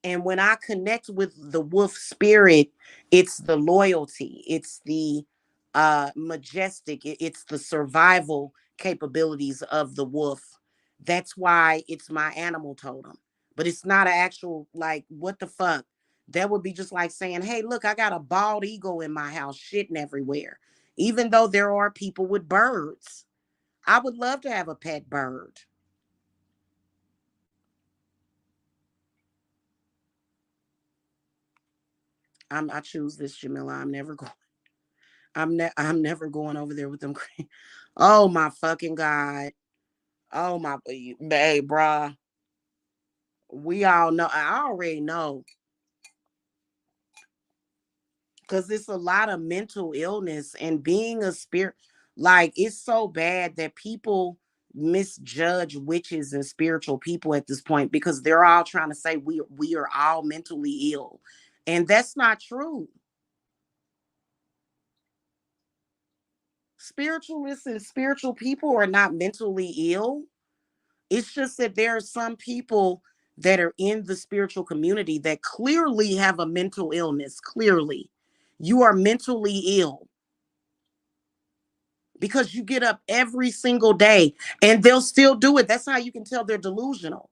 And when I connect with the wolf spirit, it's the loyalty, it's the majestic, it's the survival capabilities of the wolf. That's why it's my animal totem. But it's not an actual, like, what the fuck? That would be just like saying, hey, look, I got a bald eagle in my house shitting everywhere. Even though there are people with birds, I would love to have a pet bird. I choose this, Jamila. I'm never going. I'm never going over there with them. Oh my fucking god. Oh my, hey, bruh. We all know. I already know because it's a lot of mental illness and being a spirit. Like it's so bad that people misjudge witches and spiritual people at this point because they're all trying to say we are all mentally ill, and that's not true. Spiritualists and spiritual people are not mentally ill. It's just that there are some people that are in the spiritual community that clearly have a mental illness. Clearly, you are mentally ill because you get up every single day and they'll still do it. That's how you can tell they're delusional.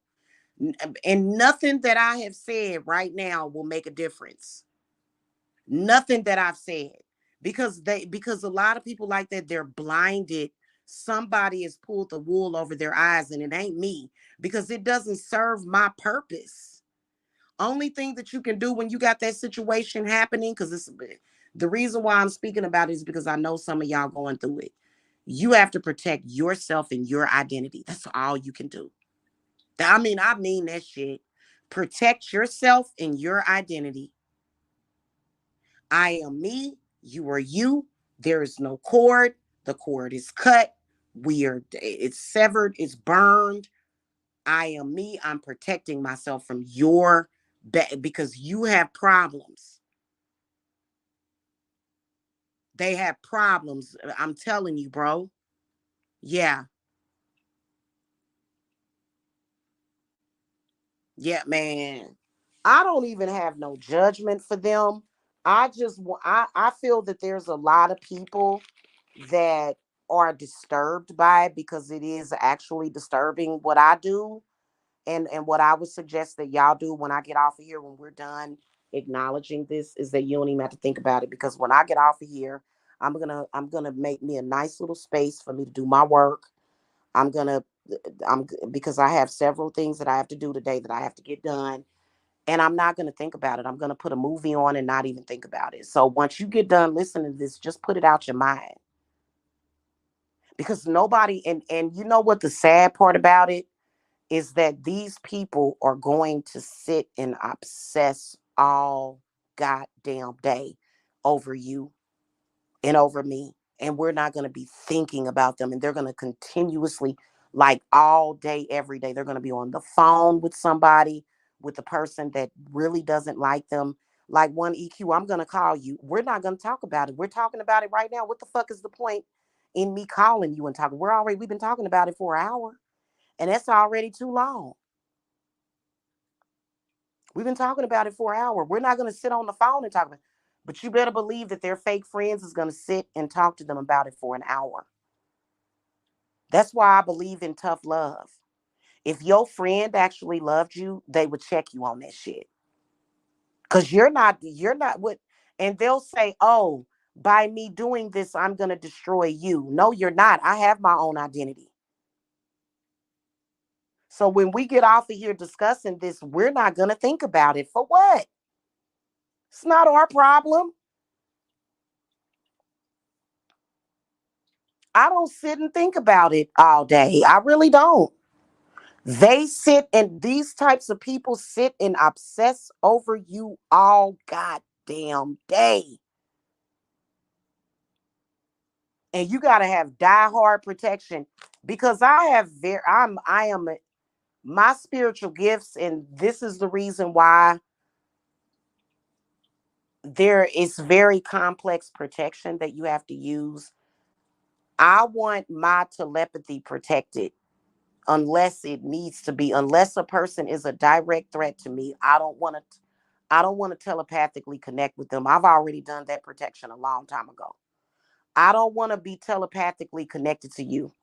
And nothing that I have said right now will make a difference. Nothing that I've said because a lot of people like that, they're blinded. Somebody has pulled the wool over their eyes and it ain't me because it doesn't serve my purpose. Only thing that you can do when you got that situation happening, because it's the reason why I'm speaking about it is because I know some of y'all going through it. You have to protect yourself and your identity. That's all you can do. I mean that shit. Protect yourself and your identity. I am me, you are you. There is no cord. The cord is cut. It's severed, it's burned. I am me. I'm protecting myself from your because you have problems. They have problems. I'm telling you, bro. Yeah. Yeah, man. I don't even have no judgment for them. I feel that there's a lot of people that are disturbed by it because it is actually disturbing what I do and what I would suggest that y'all do when I get off of here when we're done acknowledging this is that you don't even have to think about it because when I get off of here I'm gonna make me a nice little space for me to do my work. I'm gonna I'm because I have several things that I have to do today that I have to get done and I'm not going to think about it. I'm going to put a movie on and not even think about it. So once you get done listening to this, just put it out your mind because nobody and you know what the sad part about it is that these people are going to sit and obsess all goddamn day over you and over me. And we're not going to be thinking about them. And they're going to continuously, like all day, every day, they're going to be on the phone with somebody, with the person that really doesn't like them. Like one EQ, I'm going to call you. We're not going to talk about it. We're talking about it right now. What the fuck is the point in me calling you and talking? We've been talking about it for an hour, and that's already too long. We've been talking about it for an hour. We're not going to sit on the phone and talk about it. But you better believe that their fake friends is going to sit and talk to them about it for an hour. That's why I believe in tough love. If your friend actually loved you, they would check you on that shit. Cause you're not what, and they'll say, oh, by me doing this, I'm gonna destroy you. No, you're not. I have my own identity. So when we get off of here discussing this, we're not gonna think about it. For what? It's not our problem. I don't sit and think about it all day. I really don't. They sit and these types of people sit and obsess over you all goddamn day. And you gotta have diehard protection because I am my spiritual gifts, and this is the reason why there is very complex protection that you have to use. I want my telepathy protected unless it needs to be, unless a person is a direct threat to me. I don't want to telepathically connect with them. I've already done that protection a long time ago. I don't want to be telepathically connected to you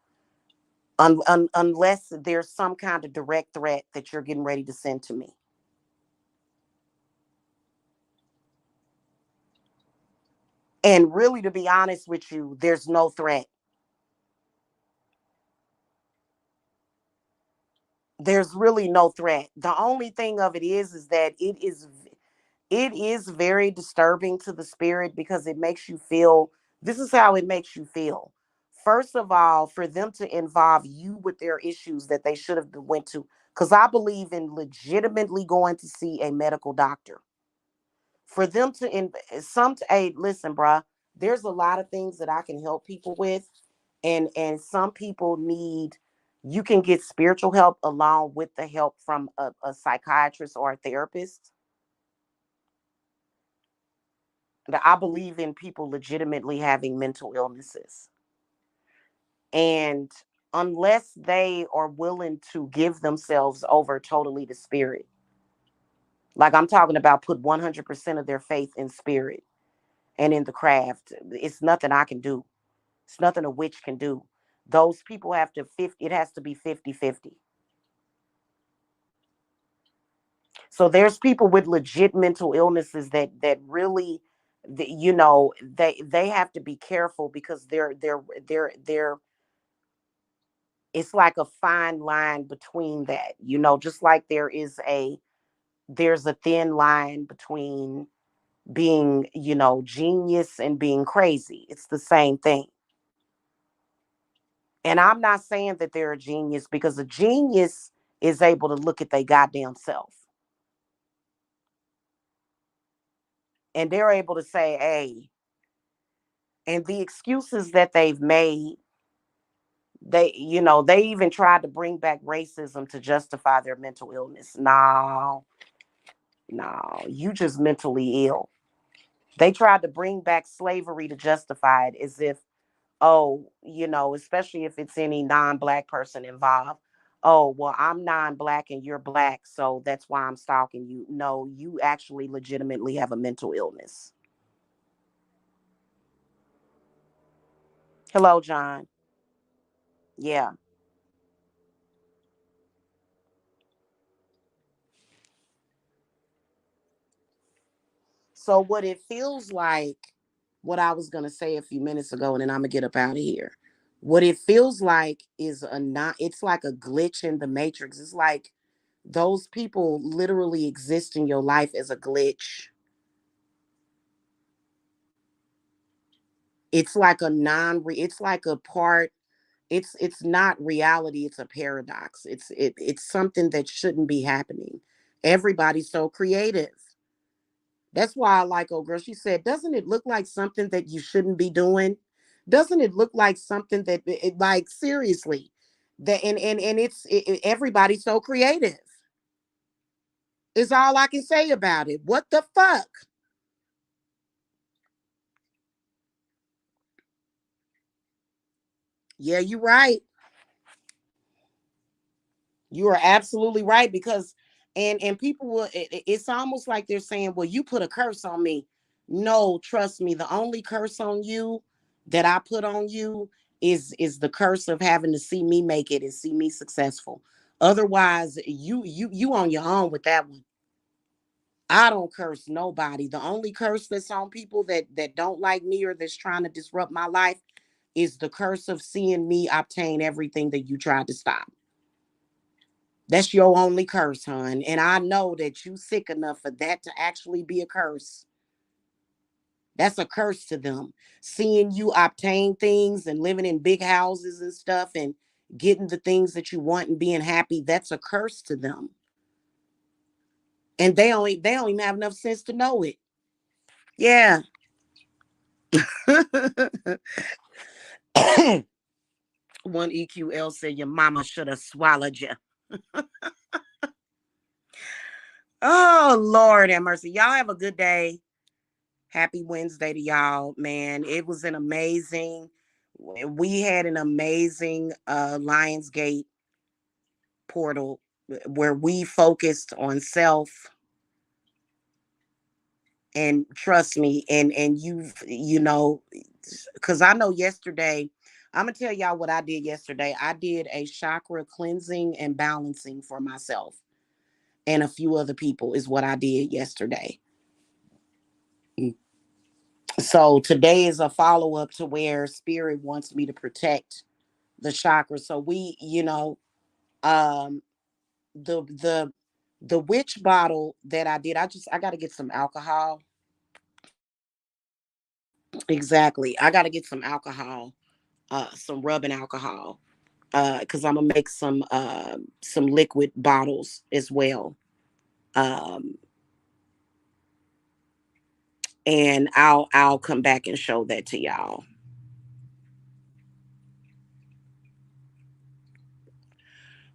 unless there's some kind of direct threat that you're getting ready to send to me. And really, to be honest with you, there's no threat. There's really no threat. The only thing of it is that it is very disturbing to the spirit because it makes you feel, this is how it makes you feel. First of all, for them to involve you with their issues that they should have went to, because I believe in legitimately going to see a medical doctor. For them to hey, listen, bruh, there's a lot of things that I can help people with, and some people need, you can get spiritual help along with the help from a psychiatrist or a therapist. I believe in people legitimately having mental illnesses. And unless they are willing to give themselves over totally to spirit, like I'm talking about, put 100% of their faith in spirit and in the craft, it's nothing I can do. It's nothing a witch can do. Those people have to 50, it has to be 50-50. So there's people with legit mental illnesses that really, they have to be careful because they're it's like a fine line between that, just like there's a thin line between being, genius and being crazy. It's the same thing. And I'm not saying that they're a genius, because a genius is able to look at their goddamn self and they're able to say, hey, and the excuses that they've made, they even tried to bring back racism to justify their mental illness. No, no, you just mentally ill. They tried to bring back slavery to justify it, as if, oh, especially if it's any non-black person involved. Oh, well, I'm non-black and you're black, so that's why I'm stalking you. No, you actually legitimately have a mental illness. Hello, John. Yeah. So what it feels like, what I was gonna say a few minutes ago, and then I'm gonna get up out of here. What it feels like is a not. It's like a glitch in the matrix. It's like those people literally exist in your life as a glitch. It's like a non. It's like a part. It's not reality. It's a paradox. It's something that shouldn't be happening. Everybody's so creative. That's why I like old girl. She said, "Doesn't it look like something that you shouldn't be doing? Doesn't it look like something that like seriously that and everybody's so creative." Is all I can say about it. What the fuck? Yeah, you're right. You are absolutely right, because And people will, it's almost like they're saying, well, you put a curse on me. No, trust me, the only curse on you that I put on you is the curse of having to see me make it and see me successful. Otherwise, you on your own with that one. I don't curse nobody. The only curse that's on people that don't like me or that's trying to disrupt my life is the curse of seeing me obtain everything that you tried to stop. That's your only curse, hon. And I know that you sick enough for that to actually be a curse. That's a curse to them. Seeing you obtain things and living in big houses and stuff and getting the things that you want and being happy, that's a curse to them. And they don't even have enough sense to know it. Yeah. One EQL said your mama should have swallowed you. Oh Lord have mercy. Y'all have a good day. Happy Wednesday to y'all, man. It was an amazing, we had an amazing Lionsgate portal where we focused on self. And trust me, and you know, because I know yesterday, I'm gonna tell y'all what I did yesterday. I did a chakra cleansing and balancing for myself and a few other people is what I did yesterday. So today is a follow up to where spirit wants me to protect the chakra. So we, um, the the witch bottle that I did, I got to get some alcohol. Exactly, I got to get some alcohol, some rubbing alcohol, because I'm gonna make some liquid bottles as well. Um, and I'll come back and show that to y'all.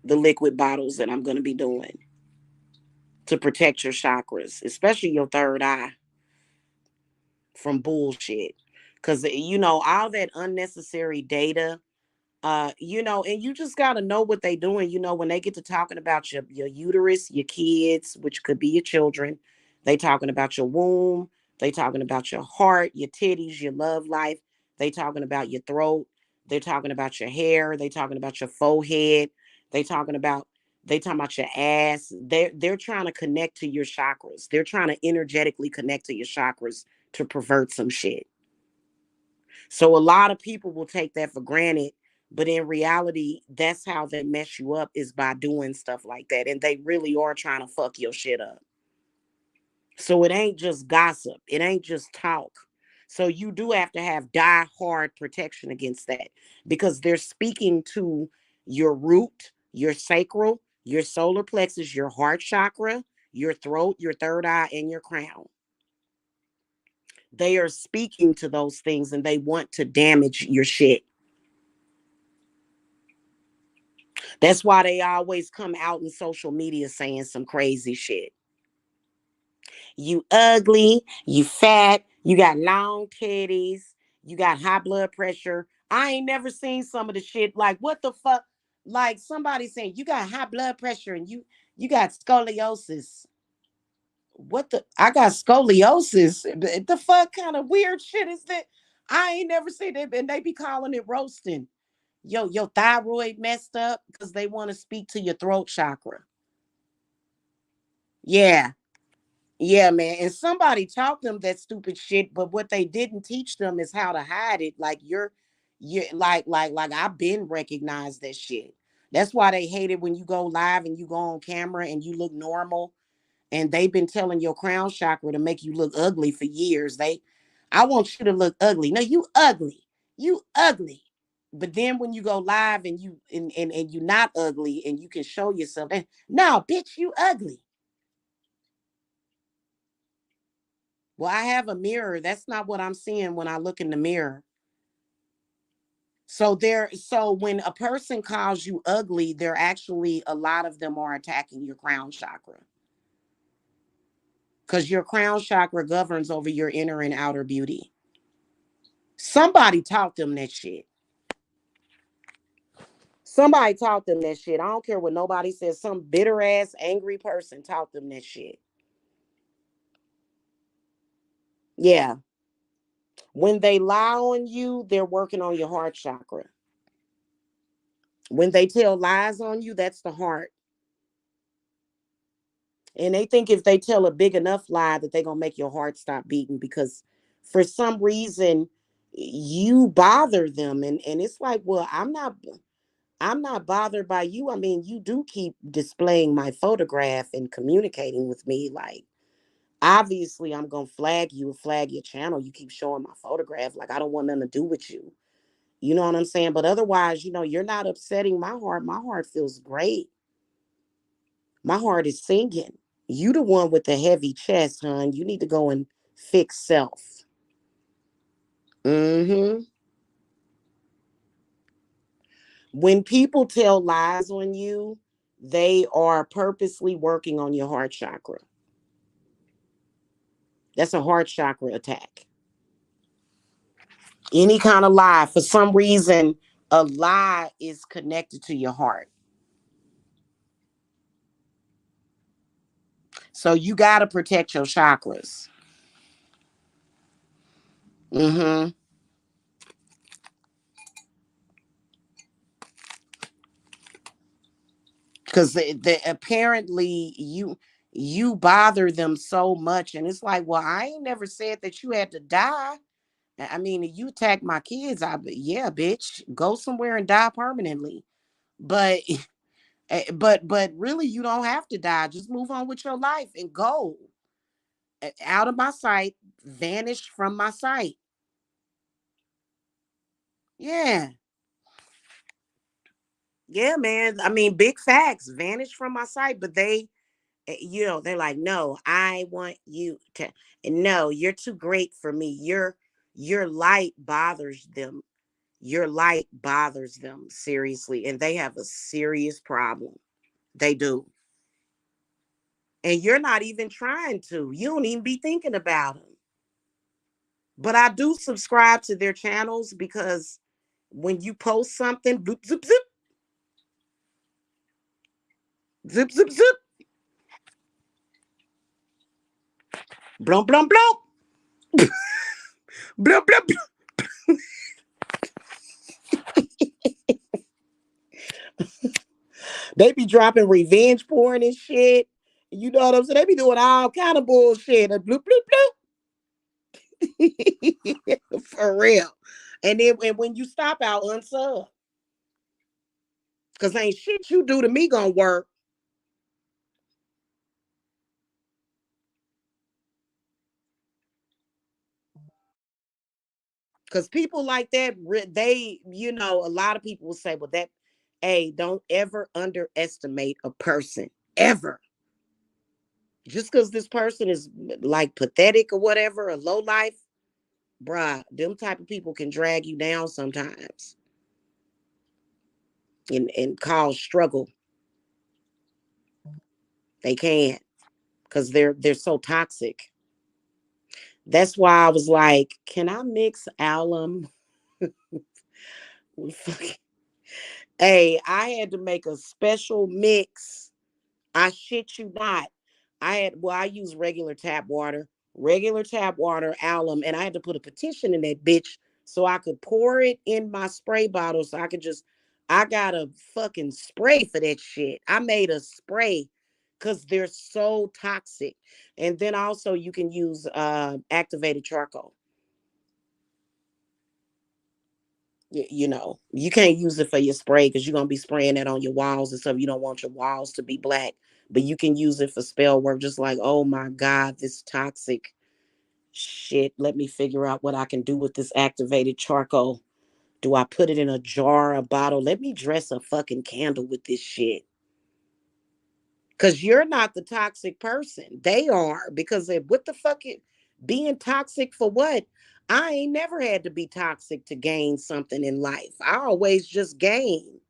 The liquid bottles that I'm gonna be doing to protect your chakras, especially your third eye from bullshit. Because, all that unnecessary data, and you just got to know what they doing. When they get to talking about your uterus, your kids, which could be your children, they talking about your womb, they talking about your heart, your titties, your love life, they talking about your throat, they're talking about your hair, they talking about your forehead, they talking about they talking about your ass. They're trying to connect to your chakras. They're trying to energetically connect to your chakras to pervert some shit. So a lot of people will take that for granted, but in reality, that's how they mess you up is by doing stuff like that. And they really are trying to fuck your shit up. So it ain't just gossip. It ain't just talk. So you do have to have die hard protection against that because they're speaking to your root, your sacral, your solar plexus, your heart chakra, your throat, your third eye, and your crown. They are speaking to those things and they want to damage your shit. That's why they always come out in social media saying some crazy shit. You ugly, you fat, you got long titties, you got high blood pressure. I ain't never seen some of the shit like what the fuck? Like somebody saying you got high blood pressure and you got scoliosis. What the I got scoliosis. The fuck kind of weird shit is that? I ain't never seen it and they be calling it roasting. Your thyroid messed up because they want to speak to your throat chakra. Yeah. Yeah, man. And somebody taught them that stupid shit, but what they didn't teach them is how to hide it. Like you're like I've been recognized that shit. That's why they hate it when you go live and you go on camera and you look normal. And they've been telling your crown chakra to make you look ugly for years. I want you to look ugly. No, you ugly. You ugly. But then when you go live and and you're not ugly and you can show yourself, and no, bitch, you ugly. Well, I have a mirror. That's not what I'm seeing when I look in the mirror. So when a person calls you ugly, they're actually a lot of them are attacking your crown chakra. Because your crown chakra governs over your inner and outer beauty. Somebody taught them that shit. Somebody taught them that shit. I don't care what nobody says. Some bitter ass, angry person taught them that shit. Yeah. When they lie on you, they're working on your heart chakra. When they tell lies on you, that's the heart. And they think if they tell a big enough lie that they're gonna make your heart stop beating because for some reason you bother them. And it's like, well, I'm not bothered by you. I mean, you do keep displaying my photograph and communicating with me. Like, obviously, I'm gonna flag you, flag your channel. You keep showing my photograph. Like, I don't want nothing to do with you. You know what I'm saying? But otherwise, you're not upsetting my heart. My heart feels great. My heart is singing. You the one with the heavy chest, hon. You need to go and fix self. Mm-hmm. When people tell lies on you, they are purposely working on your heart chakra. That's a heart chakra attack. Any kind of lie, for some reason, a lie is connected to your heart. So you got to protect your chakras. Mm-hmm. Because apparently you bother them so much, and it's like, well, I ain't never said that you had to die. I mean, you attack my kids, yeah, bitch, go somewhere and die permanently. But but really, you don't have to die. Just move on with your life and go out of my sight, vanish from my sight. Yeah, yeah, man. I mean, big facts. Vanish from my sight, but they're like, no, I want you to. And no, you're too great for me. Your light bothers them. Your light bothers them seriously, and they have a serious problem. They do. And you're not even trying to. You don't even be thinking about them. But I do subscribe to their channels because when you post something, bloop, zip, zip, zip, zip, zip, blum, blum, blum, blum, blum, blum. They be dropping revenge porn and shit. You know what I'm saying? They be doing all kind of bullshit. Bloop, bloop, bloop. For real. And when you stop out, unsub. Because ain't shit you do to me gonna work. Because people like that, a lot of people will say, well, hey, don't ever underestimate a person. Ever. Just because this person is like pathetic or whatever, or low life, bruh, them type of people can drag you down sometimes and cause struggle. They can because they're so toxic. That's why I was like, can I mix alum? Hey, I had to make a special mix. I shit you not. I use regular tap water, alum, and I had to put a petition in that bitch so I could pour it in my spray bottle so I got a fucking spray for that shit. I made a spray because they're so toxic. And then also you can use activated charcoal. You can't use it for your spray because you're gonna be spraying that on your walls and stuff. You don't want your walls to be black, but you can use it for spell work. Just like, oh my god, this toxic shit. Let me figure out what I can do with this activated charcoal. Do I put it in a jar, a bottle? Let me dress a fucking candle with this shit. Because you're not the toxic person. They are. Because what the fuck being toxic for what? I ain't never had to be toxic to gain something in life. I always just gain.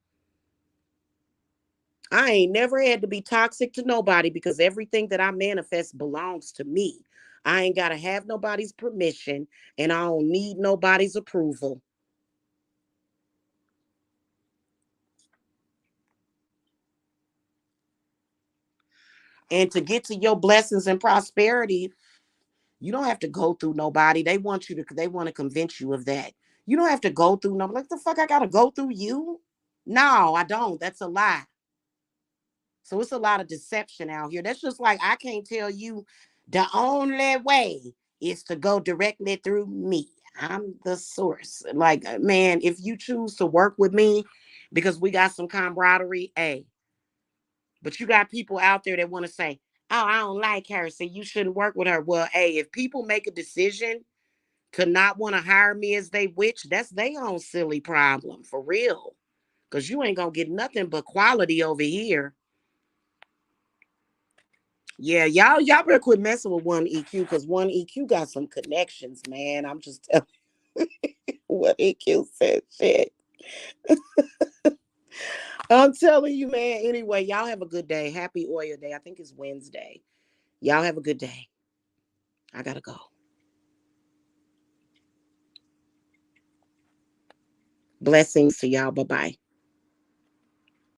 I ain't never had to be toxic to nobody because everything that I manifest belongs to me. I ain't got to have nobody's permission and I don't need nobody's approval. And to get to your blessings and prosperity, you don't have to go through nobody. They want to convince you of that. You don't have to go through nobody. Like the fuck I gotta go through you? No, I don't. That's a lie. So it's a lot of deception out here. That's just like I can't tell you the only way is to go directly through me. I'm the source. Like, man, if you choose to work with me because we got some camaraderie, hey, but you got people out there that want to say, oh, I don't like her, so you shouldn't work with her. Well, hey, if people make a decision to not want to hire me as they witch, that's their own silly problem, for real. Because you ain't going to get nothing but quality over here. Yeah, y'all better quit messing with one EQ because one EQ got some connections, man. I'm just telling you what EQ said shit. I'm telling you, man. Anyway, y'all have a good day. Happy oil day. I think it's Wednesday. Y'all have a good day. I gotta go. Blessings to y'all. Bye bye.